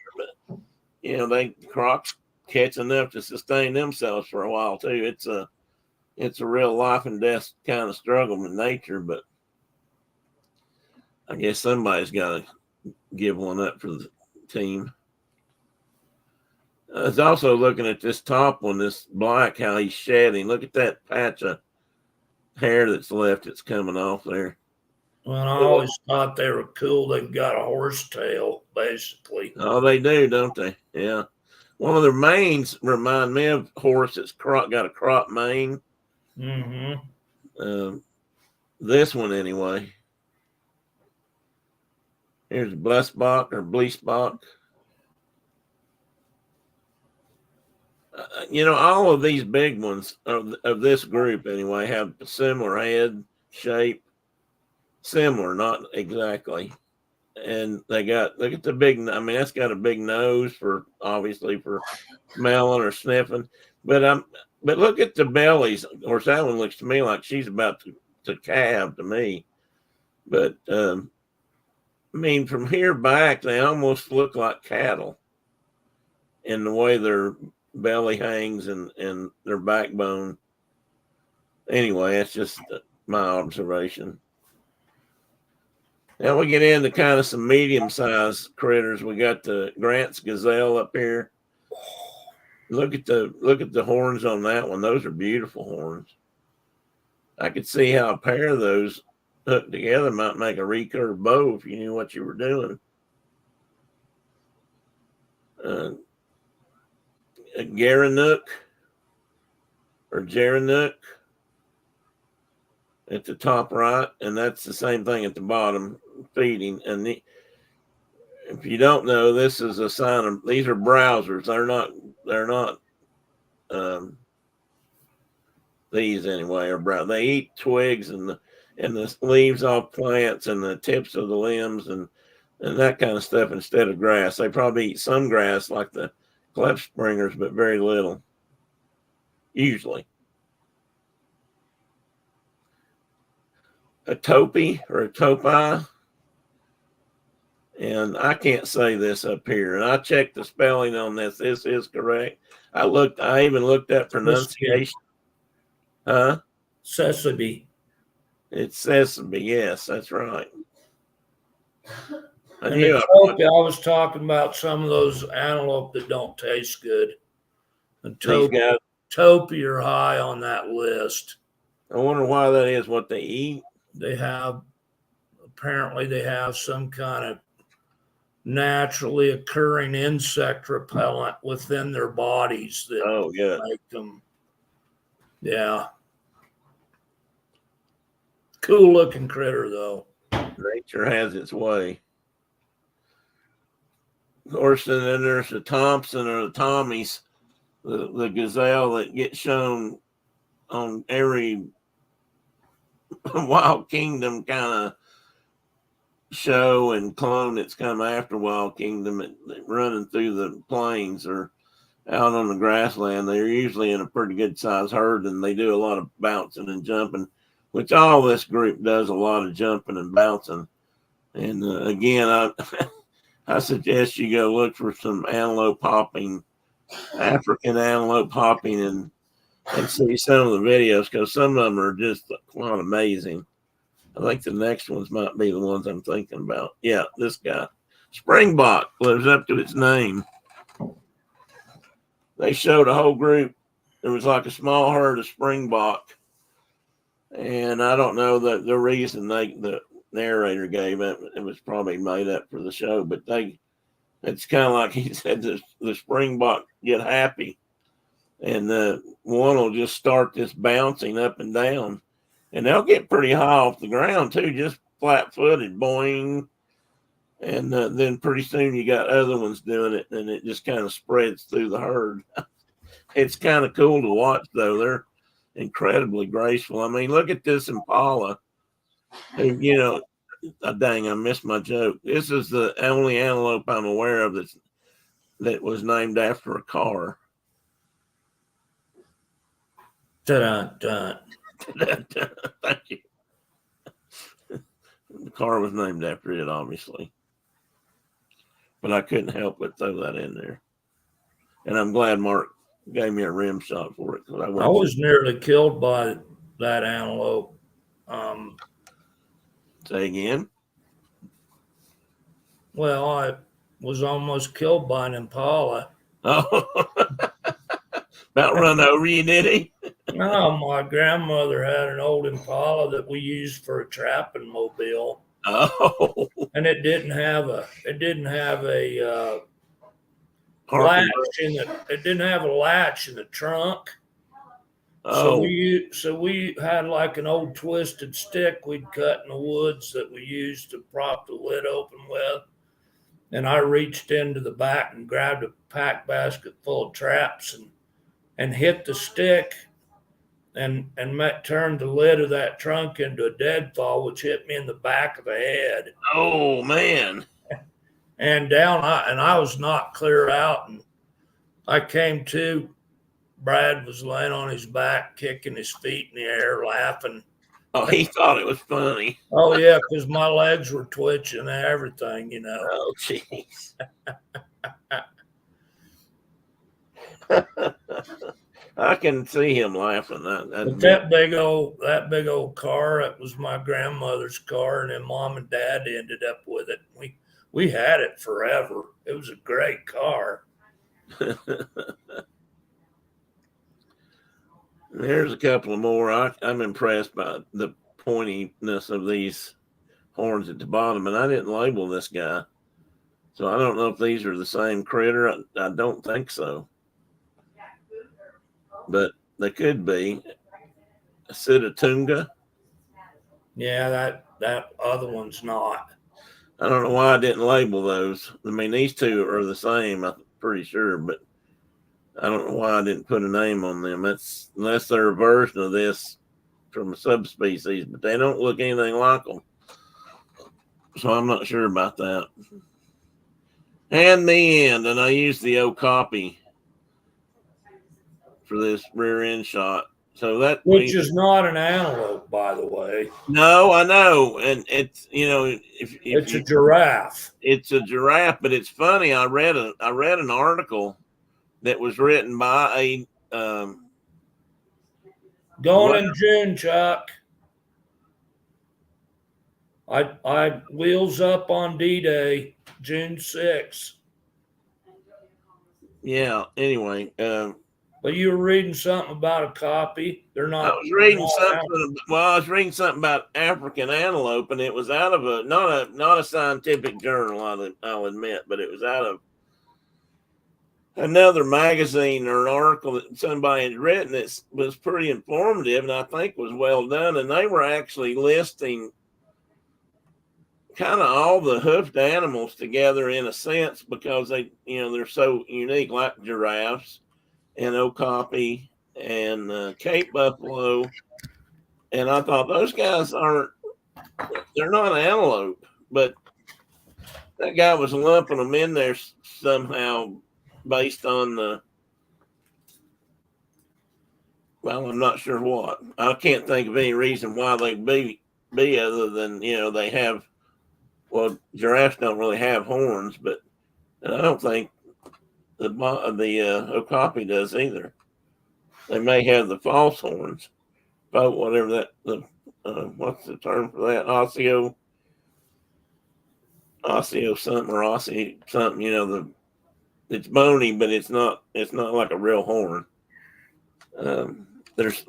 here. But, crocs catch enough to sustain themselves for a while, too. It's a real life and death kind of struggle in nature, but I guess somebody's got to give one up for the team. I was also looking at this top one, this black, how he's shedding. Look at that patch of hair that's left. It's coming off there. Well, I always thought they were cool. They've got a horse tail, basically. Oh, they do, don't they? Yeah. One of their manes remind me of horse that's got a crop mane. Mm-hmm. This one, anyway. Here's Blessbach or Bleesbach. All of these big ones of this group, anyway, have a similar head shape. Similar, not exactly. And look at the big, I mean, that's got a big nose obviously for smelling or sniffing. But look at the bellies. Of course, that one looks to me like she's about to calve to me. But, I mean, from here back, they almost look like cattle in the way their belly hangs and their backbone. Anyway, that's just my observation. Now we get into kind of some medium-sized critters. We got the Grant's gazelle up here. Look at the horns on that one. Those are beautiful horns. I could see how a pair of those hooked together might make a recurve bow if you knew what you were doing. a Garanook or Jaranook at the top right, and that's the same thing at the bottom, feeding. And if you don't know, this is a sign of these are browsers. They're not these anyway are brown. They eat twigs and the leaves off plants and the tips of the limbs and that kind of stuff instead of grass. They probably eat some grass like the Klefspringers, but very little, usually. A topi or a topi, and I can't say this up here. And I checked the spelling on this. This is correct. I even looked at pronunciation. Huh? Sesame. It's sesame. Yes, that's right. I And knew the topi, I was talking about some of those antelope that don't taste good. And topi are high on that list. I wonder why that is. What they eat? Apparently they have some kind of naturally occurring insect repellent within their bodies that make them. Yeah. Cool looking critter though. Nature has its way. Of course, and then there's the Thompson or the Tommies, the gazelle that gets shown on every Wild Kingdom kind of show and clone that's come after Wild Kingdom, running through the plains or out on the grassland. They're usually in a pretty good sized herd, and they do a lot of bouncing and jumping, which all this group does a lot of jumping and bouncing. And again, I suggest you go look for some antelope hopping, African antelope hopping, and see some of the videos, because some of them are just quite amazing. I think the next ones might be the ones I'm thinking about. Yeah, this guy. Springbok lives up to its name. They showed a whole group. There was like a small herd of Springbok. And I don't know the reason the narrator gave it. It was probably made up for the show, but it's kind of like he said, the Springbok get happy. And one will just start this bouncing up and down. And they'll get pretty high off the ground too, just flat-footed, boing. And then pretty soon you got other ones doing it, and it just kind of spreads through the herd. It's kind of cool to watch, though. They're incredibly graceful. I mean, look at this impala. Who, dang, I missed my joke. This is the only antelope I'm aware of that was named after a car. Dun-dun-dun. Thank you. The car was named after it, obviously. But I couldn't help but throw that in there. And I'm glad Mark gave me a rim shot for it. I was nearly killed by that antelope. Say again? Well, I was almost killed by an impala. Oh, about run over you, did he? No, my grandmother had an old impala that we used for a trapping mobile. Oh, and it didn't have a latch in the trunk. Oh. So we had like an old twisted stick we'd cut in the woods that we used to prop the lid open with. And I reached into the back and grabbed a pack basket full of traps and hit the stick and turned the lid of that trunk into a deadfall, which hit me in the back of the head. Oh, man. And down, I was knocked clear out, and I came to. Brad was laying on his back, kicking his feet in the air, laughing. Oh, he thought it was funny. Oh, yeah, because my legs were twitching and everything, Oh, jeez. I can see him laughing. But that big old car, it was my grandmother's car, and then Mom and Dad ended up with it. We had it forever. It was a great car. There's a couple of more. I'm impressed by the pointiness of these horns at the bottom, and I didn't label this guy. So I don't know if these are the same critter. I don't think so, but they could be. Sitatunga. Yeah, that other one's not. I don't know why I didn't label those. I mean, these two are the same, I'm pretty sure, but I don't know why I didn't put a name on them. That's unless they're a version of this from a subspecies, but they don't look anything like them. So I'm not sure about that. And the end, and I used the Okapi for this rear end shot. So that Which is not an antelope, by the way. no, I know, and it's if It's you, a giraffe. it's a giraffe, but it's funny. I read an article that was written by a Going in June, Chuck. I wheels up on D-Day, June 6th. Yeah. Anyway, But you were reading something about a copy. They're not. I was reading something. Well, I was reading something about African antelope, and it was out of not a scientific journal. I'll admit, but it was out of another magazine or an article that somebody had written. It was pretty informative, and I think was well done. And they were actually listing kind of all the hoofed animals together in a sense because they're so unique, like giraffes and okapi and Cape buffalo. And I thought those guys they're not antelope, but that guy was lumping them in there somehow based on well, I'm not sure what. I can't think of any reason why they'd be other than, they have, well, giraffes don't really have horns, but I don't think the okapi does either. They may have the false horns, but whatever what's the term for that? Osseo something or ossi something. It's bony, but it's not like a real horn. In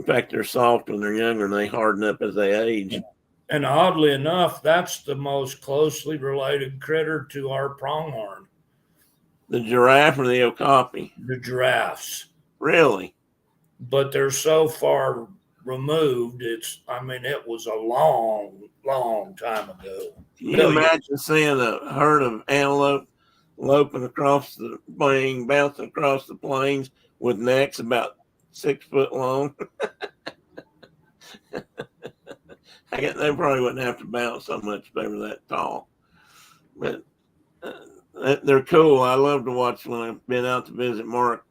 fact, they're soft when they're younger and they harden up as they age. And oddly enough, that's the most closely related critter to our pronghorn. The giraffe or the okapi? The giraffes. Really? But they're so far removed. It was a long, long time ago. Can you imagine seeing a herd of antelope loping across the plain, bouncing across the plains with necks about 6 foot long? I guess they probably wouldn't have to bounce so much if they were that tall. But they're cool. I love to watch when I've been out to visit Mark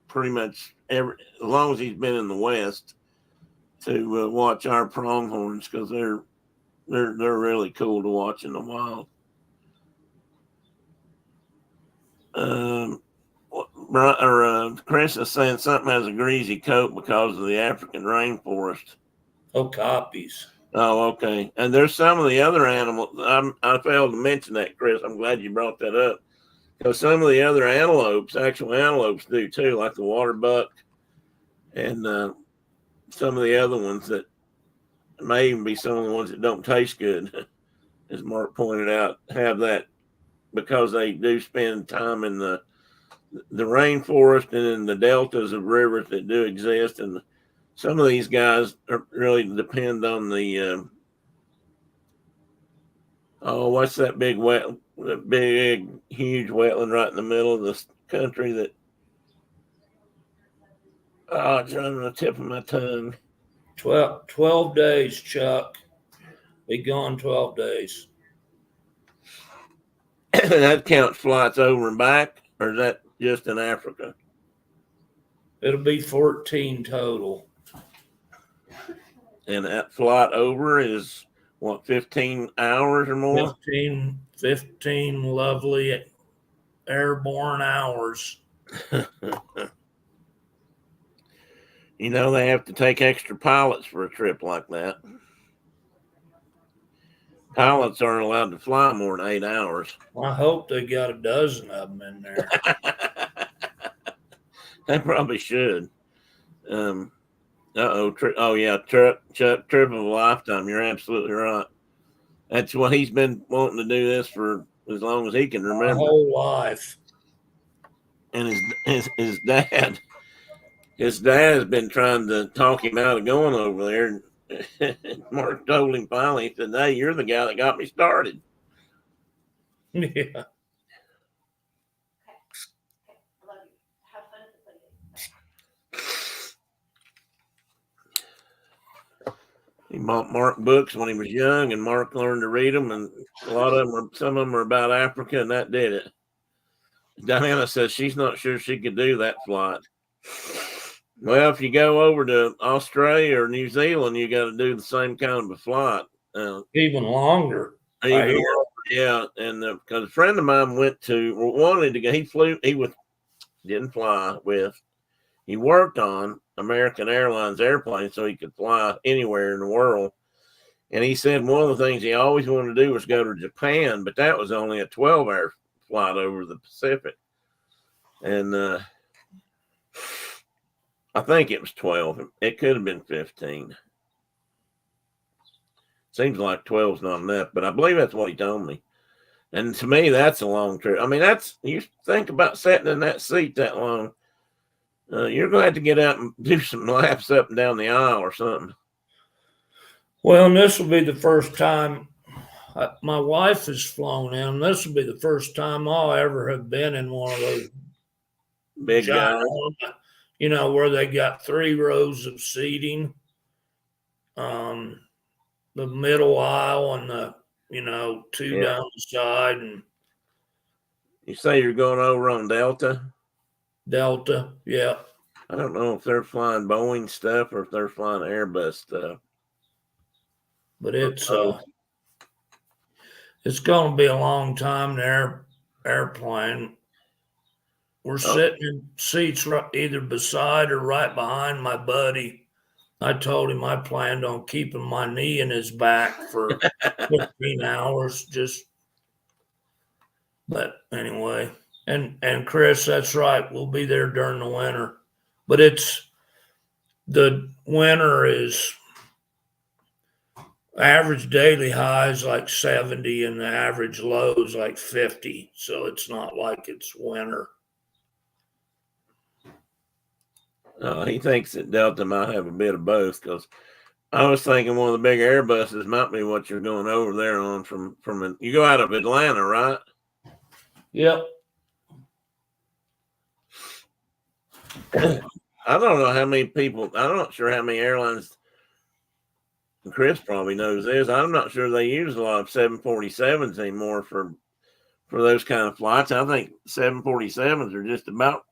pretty much as long as he's been in the West to watch our pronghorns because they're really cool to watch in the wild. Chris is saying something has a greasy coat because of the African rainforest. Oh, copies. Oh, okay. And there's some of the other animals. I failed to mention that, Chris. I'm glad you brought that up. Because some of the other actual antelopes do too, like the water buck and some of the other ones that may even be some of the ones that don't taste good, as Mark pointed out, have that because they do spend time in the rainforest and in the deltas of rivers that do exist. And some of these guys really depend on the what's that big huge wetland right in the middle of this country that it's on the tip of my tongue. 12 days, Chuck. Be gone 12 days. That counts flights over and back, or is that just in Africa? It'll be 14 total. And that flight over is what, 15 hours or more? 15 lovely airborne hours. They have to take extra pilots for a trip like that. Pilots aren't allowed to fly more than 8 hours. I hope they got a dozen of them in there. They probably should. Oh yeah, Chuck, trip of a lifetime. You're absolutely right. That's what he's been wanting to do this for as long as he can My remember. whole life. And his dad has been trying to talk him out of going over there. And Mark told him finally, he said, "Hey, you're the guy that got me started." Yeah. Okay. Love you. Have fun at the play. He bought Mark books when he was young, and Mark learned to read them. And a lot of them some of them are about Africa, and that did it. Diana says she's not sure she could do that flight. Well, if you go over to Australia or New Zealand, you got to do the same kind of a flight. Even longer. Even longer, yeah. And because a friend of mine wanted to go, didn't fly with. He worked on American Airlines airplanes so he could fly anywhere in the world. And he said one of the things he always wanted to do was go to Japan, but that was only a 12-hour flight over the Pacific. And I think it was 12. It could have been 15. Seems like 12 is not enough, but I believe that's what he told me. And to me, that's a long trip. I mean, you think about sitting in that seat that long. You're going to have to get out and do some laps up and down the aisle or something. Well, and this will be the first time my wife has flown in. This will be the first time I'll ever have been in one of those Big guys. You know, where they got 3 rows of seating, the middle aisle and the, 2 down the side. And you say you're going over on Delta? Delta, yeah. I don't know if they're flying Boeing stuff or if they're flying Airbus stuff. But it's going to be a long time in the airplane. We're sitting in seats either beside or right behind my buddy. I told him I planned on keeping my knee in his back for 15 hours. But anyway, and Chris, that's right. We'll be there during the winter. But the winter is average daily high is like 70 and the average low is like 50. So it's not like it's winter. He thinks that Delta might have a bit of both because I was thinking one of the big Airbuses might be what you're going over there on you go out of Atlanta, right? Yep. I don't know how many people, I'm not sure how many airlines, Chris probably knows this. I'm not sure they use a lot of 747s anymore for those kind of flights. I think 747s are just about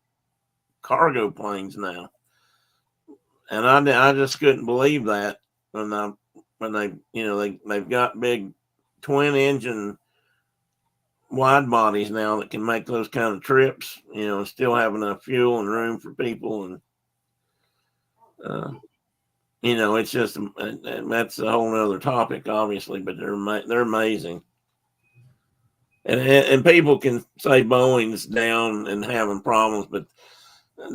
cargo planes now. And I just couldn't believe that when they they've got big twin engine wide bodies now that can make those kind of trips, still have enough fuel and room for people. And, it's just, that's a whole nother topic, obviously, but they're amazing. And people can say Boeing's down and having problems, but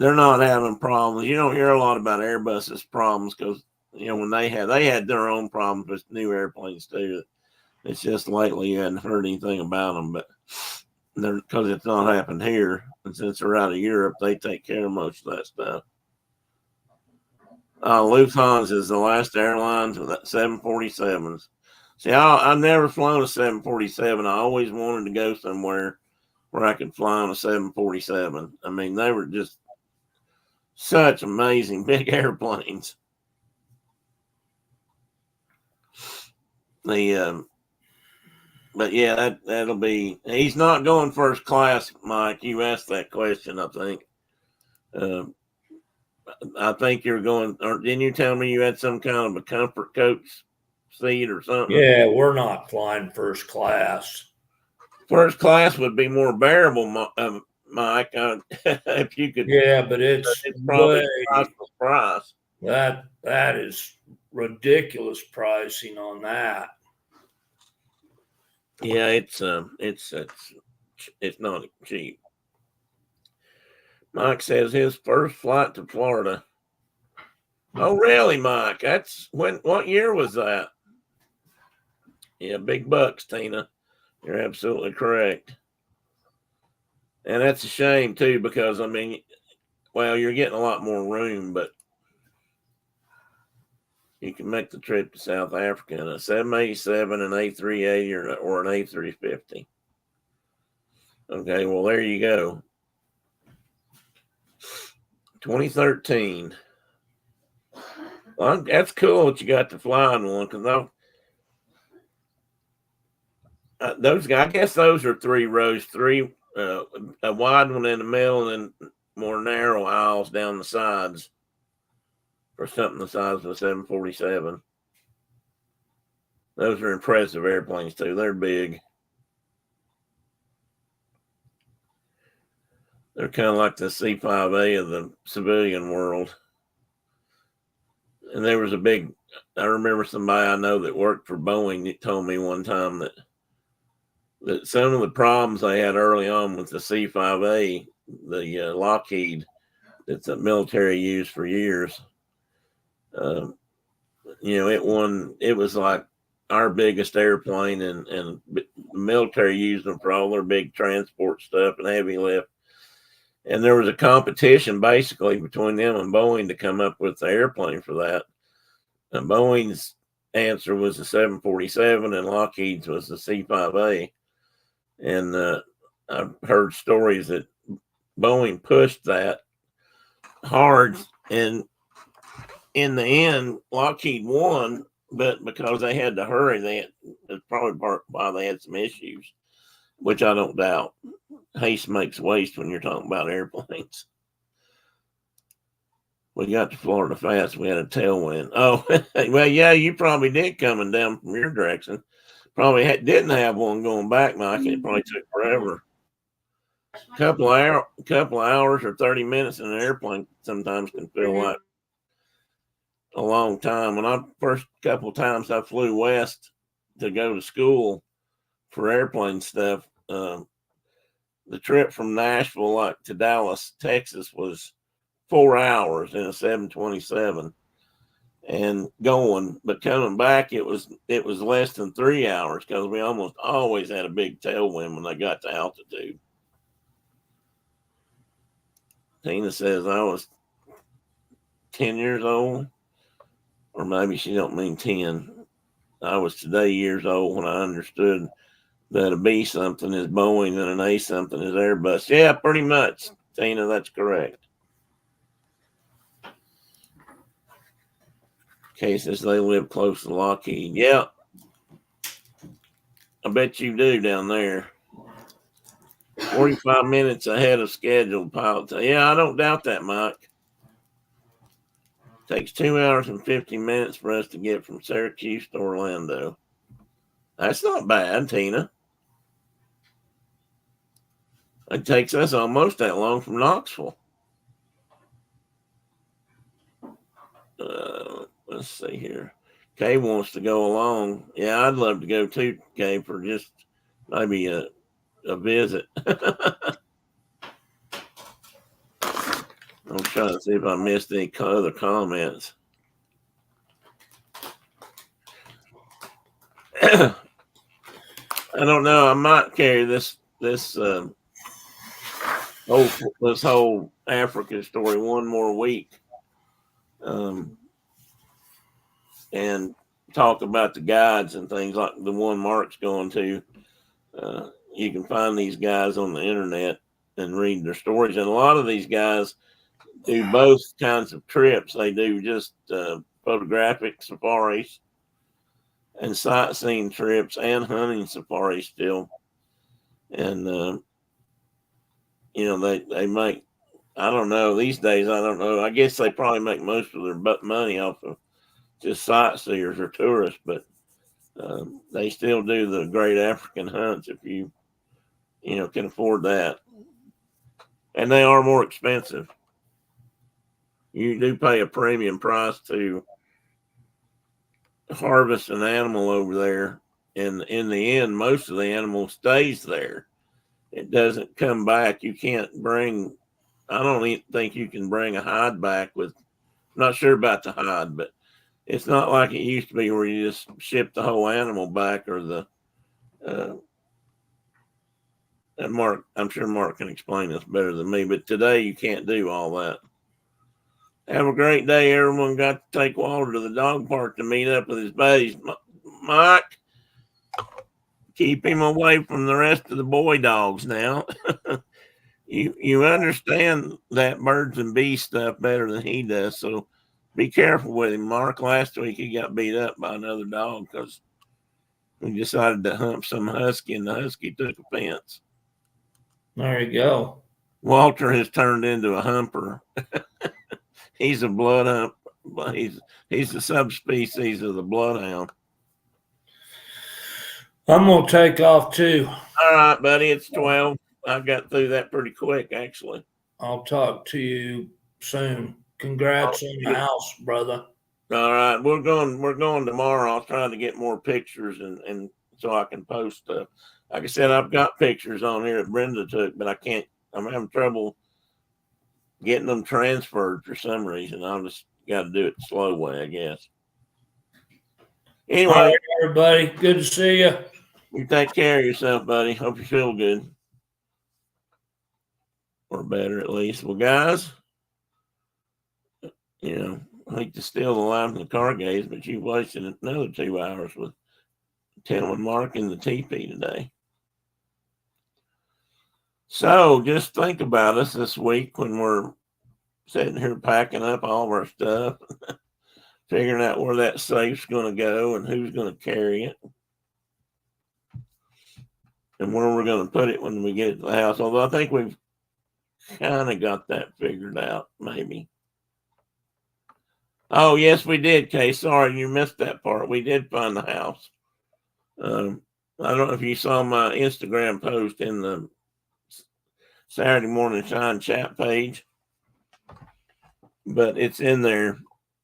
they're not having problems. You don't hear a lot about Airbus's problems because, when they had their own problems with new airplanes too. It's just lately you hadn't heard anything about them, but because it's not happened here. And since they're out of Europe, they take care of most of that stuff. Lufthansa is the last airline with 747s. See, I've never flown a 747. I always wanted to go somewhere where I could fly on a 747. I mean, they were just such amazing big airplanes. But yeah, that'll be. He's not going first class, Mike. You asked that question, I think. I think you're going, or didn't you tell me you had some kind of a comfort coach seat or something? Yeah, we're not flying first class. First class would be more bearable, Mike, if you could. Yeah, but it's probably price. That is ridiculous pricing on that. Yeah, it's not cheap. Mike says his first flight to Florida. Oh, really, Mike? What year was that? Yeah, big bucks, Tina. You're absolutely correct. And that's a shame too, because I mean, well, you're getting a lot more room, but you can make the trip to South Africa in a 787, an A380, or an A350. Okay, well, there you go. 2013. Well, that's cool that you got to fly in one, because those guys, I guess those are 3 rows, a wide one in the middle, and then more narrow aisles down the sides for something the size of a 747. Those are impressive airplanes too. They're big. They're kind of like the C-5A of the civilian world. And there was I remember somebody I know that worked for Boeing that told me one time that some of the problems they had early on with the C-5A, the Lockheed, that the military used for years, it was like our biggest airplane, and the military used them for all their big transport stuff and heavy lift. And there was a competition basically between them and Boeing to come up with the airplane for that. And Boeing's answer was the 747, and Lockheed's was the C-5A. And I've heard stories that Boeing pushed that hard, and in the end, Lockheed won, but because they had to hurry, that's probably part why they had some issues, which I don't doubt. Haste makes waste when you're talking about airplanes. We got to Florida fast. We had a tailwind. Oh, well, yeah, you probably did coming down from your direction. Probably didn't have one going back, Mike. It probably took forever. Couple hours or 30 minutes in an airplane sometimes can feel like a long time. When I first couple of times I flew west to go to school for airplane stuff, the trip from Nashville to Dallas, Texas was 4 hours in a 727 and going, but coming back it was less than 3 hours, because we almost always had a big tailwind when they got to altitude. Tina says I was 10 years old, or maybe she don't mean 10. I was today years old when I understood that a B something is Boeing and an A something is Airbus. Yeah, pretty much, Tina, that's correct. Kay says they live close to Lockheed. Yeah, I bet you do down there. 45 minutes ahead of scheduled pilot time. Yeah, I don't doubt that, Mike. Takes 2 hours and 50 minutes for us to get from Syracuse to Orlando. That's not bad, Tina. It takes us almost that long from Knoxville. Let's see here. Kay wants to go along. Yeah, I'd love to go too, Kay, for just maybe a visit. I'm trying to see if I missed any other comments. I don't know. I might carry this whole Africa story one more week, and talk about the guides and things like the one Mark's going to. You can find these guys on the internet and read their stories, and a lot of these guys do both kinds of trips. They do just photographic safaris and sightseeing trips and hunting safaris still. And they make, I don't know, these days, I don't know, I guess they probably make most of their money off of just sightseers or tourists, but they still do the great African hunts if you can afford that. And they are more expensive. You do pay a premium price to harvest an animal over there, and in the end, most of the animal stays there. It doesn't come back. You can't bring, I don't even think you can bring a hide back I'm not sure about the hide, but it's not like it used to be where you just ship the whole animal back, or And Mark, I'm sure Mark can explain this better than me, but today you can't do all that. Have a great day. Everyone got to take Walter to the dog park to meet up with his buddies. Mike, keep him away from the rest of the boy dogs now. You understand that birds and bees stuff better than he does, so be careful with him. Mark, last week he got beat up by another dog because we decided to hump some husky, and the husky took offense. There you go. Walter has turned into a humper. He's a blood hump. He's the subspecies of the bloodhound. I'm gonna take off too. All right, buddy. It's 12. I got through that pretty quick, actually. I'll talk to you soon. Congrats on the house, brother. All right, we're going tomorrow. I'll try to get more pictures and so I can post stuff. Like I said, I've got pictures on here that Brenda took, but I can't. I'm having trouble getting them transferred for some reason. I'll just got to do it the slow way, I guess. Anyway, all right, everybody, good to see you. You take care of yourself, buddy. Hope you feel good. Or better, at least. Well, guys, I hate to steal the line from the car gaze, but you've wasted another 2 hours with telling Mark in the teepee today. So just think about us this week when we're sitting here packing up all of our stuff, figuring out where that safe's going to go and who's going to carry it, and where we're going to put it when we get it to the house. Although I think we've kind of got that figured out, maybe. Oh, yes, we did, Kay. Sorry, you missed that part. We did find the house. I don't know if you saw my Instagram post in the Saturday Morning Shine chat page, but it's in there.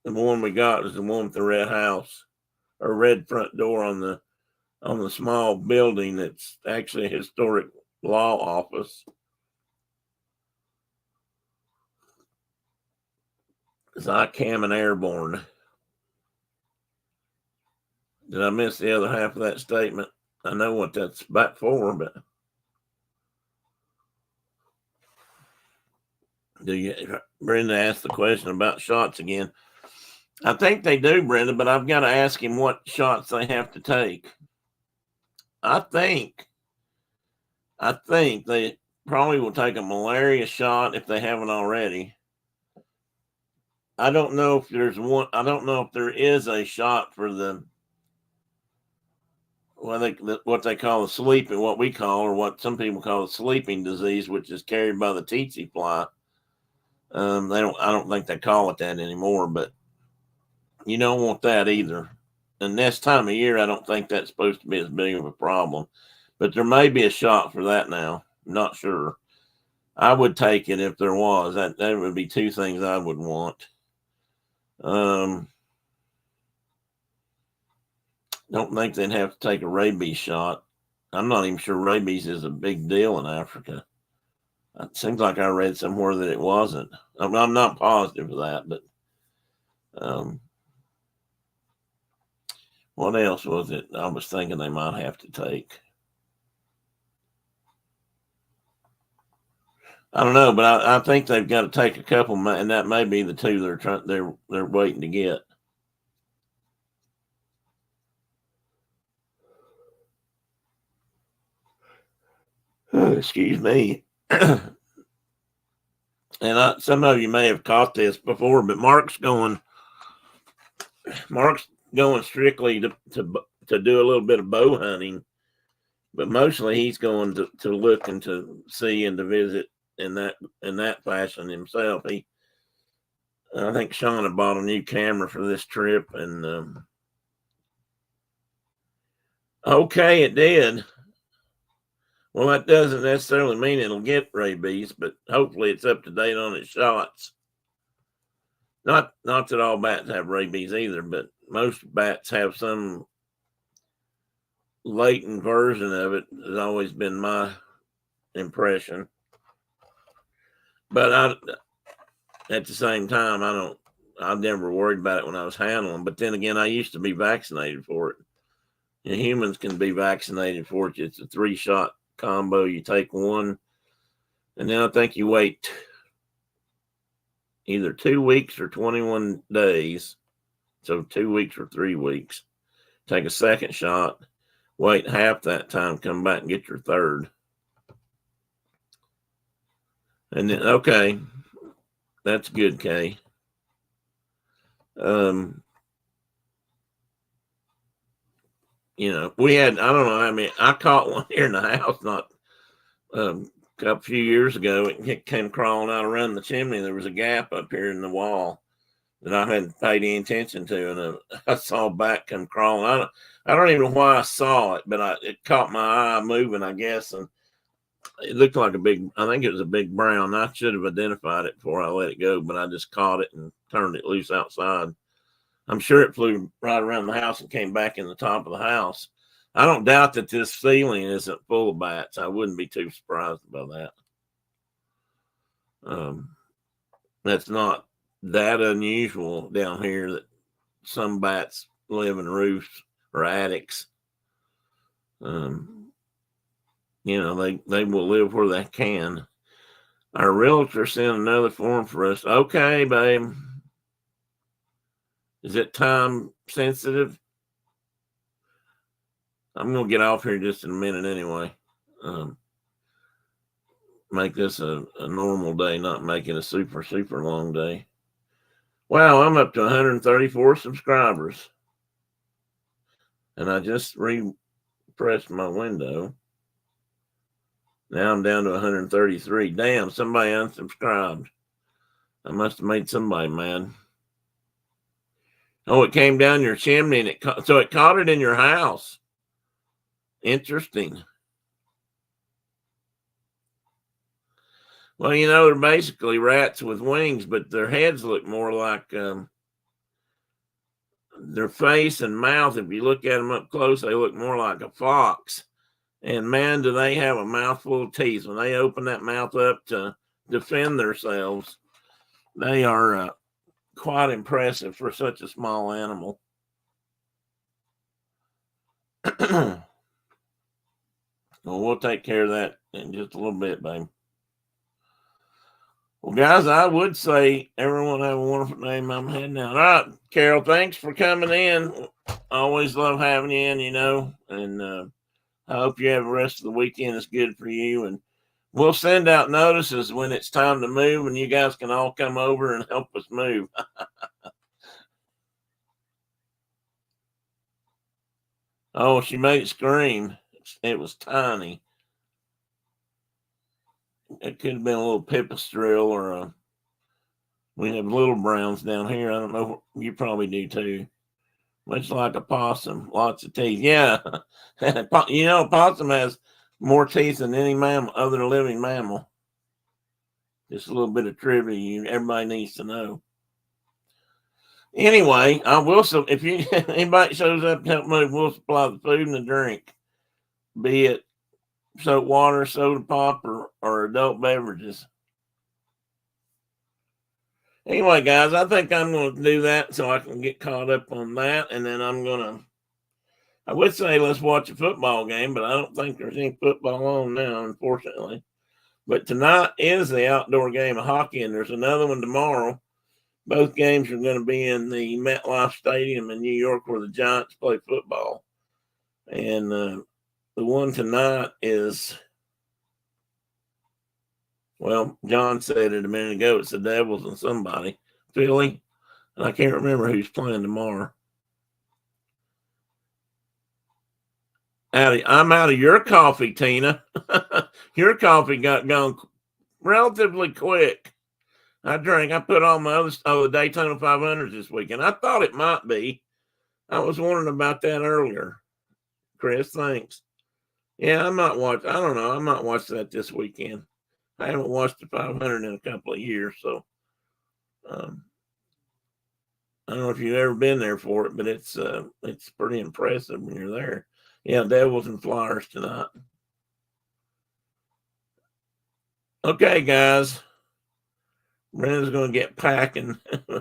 The one we got is the one with the red house or red front door on the small building that's actually a historic law office. It's ICAM and Airborne. Did I miss the other half of that statement? I know what that's about for, but Brenda asked the question about shots again. I think they do, Brenda, but I've got to ask him what shots they have to take. I think they probably will take a malaria shot if they haven't already. I don't know if there's one. I don't know if there is a shot for the what they call the sleeping, what we call, or what some people call the sleeping disease, which is carried by the tsetse fly. I don't think they call it that anymore, but you don't want that either. And this time of year, I don't think that's supposed to be as big of a problem. But there may be a shot for that now. I'm not sure. I would take it if there was. That would be two things I would want. Don't think they'd have to take a rabies shot. I'm not even sure rabies is a big deal in Africa. It seems like I read somewhere that it wasn't. I'm not positive of that, but what else was it I was thinking they might have to take? I don't know, but I think they've got to take a couple, and that may be the two they're waiting to get. Oh, excuse me. And some of you may have caught this before, but Mark's going strictly to do a little bit of bow hunting, but mostly he's going to look and to see and to visit in that fashion himself. I think Shauna bought a new camera for this trip, and okay, it did. Well, that doesn't necessarily mean it'll get rabies, but hopefully it's up to date on its shots. Not that all bats have rabies either, but most bats have some latent version of it. Has always been my impression. But at the same time, I never worried about it when I was handling. But then again, I used to be vaccinated for it. And humans can be vaccinated for it. It's a 3-shot combo. You take one, and then I think you wait either 2 weeks or 21 days. So 2 weeks or 3 weeks. Take a second shot, wait half that time, come back and get your third. And then, okay, that's good, Kay. We had, I don't know, I mean, I caught one here in the house not a few years ago. It came crawling out around the chimney. There was a gap up here in the wall that I hadn't paid any attention to, and I saw back come crawling. I don't even know why I saw it, but it caught my eye moving, I guess, and it looked like I think it was a big brown. I should have identified it before I let it go, but I just caught it and turned it loose outside. I'm sure it flew right around the house and came back in the top of the house. I don't doubt that this ceiling isn't full of bats. I wouldn't be too surprised about that. That's not that unusual down here that some bats live in roofs or attics. They will live where they can. Our realtor sent another form for us. Okay, babe. Is it time sensitive? I'm going to get off here just in a minute anyway. Make this a normal day, not make it a super, super long day. Wow, I'm up to 134 subscribers. And I just refreshed my window. Now I'm down to 133. Damn, somebody unsubscribed. I must have made somebody mad. Oh, it came down your chimney, and it caught it in your house. Interesting. Well, they're basically rats with wings, but their heads look more like their face and mouth. If you look at them up close, they look more like a fox. And man, do they have a mouthful of teeth. When they open that mouth up to defend themselves, they are quite impressive for such a small animal. Well, we'll take care of that in just a little bit, babe. Well, guys, I would say everyone have a wonderful day. I'm heading out. All right, Carol, thanks for coming in. I always love having you in, and I hope you have the rest of the weekend is good for you. And we'll send out notices when it's time to move, and you guys can all come over and help us move. Oh, she made it scream. It was tiny. It could have been a little pipistrelle or we have little browns down here. I don't know. You probably do too. Much like a possum, lots of teeth. Yeah. A possum has more teeth than any other living mammal. Just a little bit of trivia everybody needs to know. Anyway, I will. So if anybody shows up to help move, we'll supply the food and the drink, be it soap water, soda pop, or adult beverages. Anyway, guys, I think I'm going to do that so I can get caught up on that, and then I would say let's watch a football game, but I don't think there's any football on now, unfortunately. But tonight is the outdoor game of hockey, and there's another one tomorrow. Both games are going to be in the MetLife Stadium in New York where the Giants play football. And the one tonight is, well, John said it a minute ago, it's the Devils and somebody, Philly. And I can't remember who's playing tomorrow. I'm out of your coffee, Tina. Your coffee got gone relatively quick. I put on my the Daytona 500s this weekend. I thought it might be. I was wondering about that earlier. Chris, thanks. Yeah, I might watch. I don't know. I might watch that this weekend. I haven't watched the 500 in a couple of years, so I don't know if you've ever been there for it, but it's pretty impressive when you're there. Yeah, Devils and Flyers tonight. Okay, guys. Brenda's going to get packing.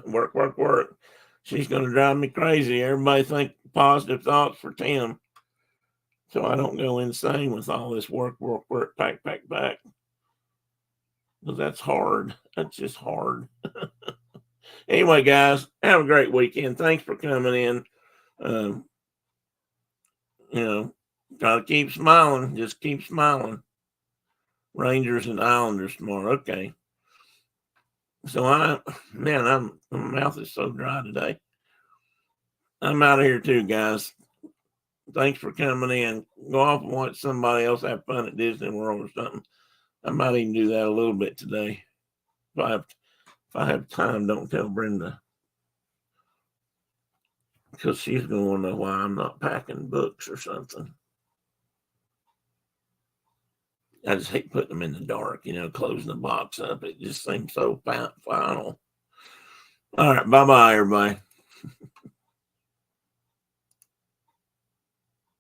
work. She's going to drive me crazy. Everybody think positive thoughts for Tim. so I don't go insane with all this work, pack. Because that's hard. That's just hard. Anyway, guys, have a great weekend. Thanks for coming in. Try to keep smiling. Just keep smiling. Rangers and Islanders tomorrow. Okay. So my mouth is so dry today. I'm out of here too, guys. Thanks for coming in. Go off and watch somebody else have fun at Disney World or something. I might even do that a little bit today. If I have time, don't tell Brenda. Because she's going to know why I'm not packing books or something. I just hate putting them in the dark, closing the box up. It just seems so final. All right. Bye-bye, everybody.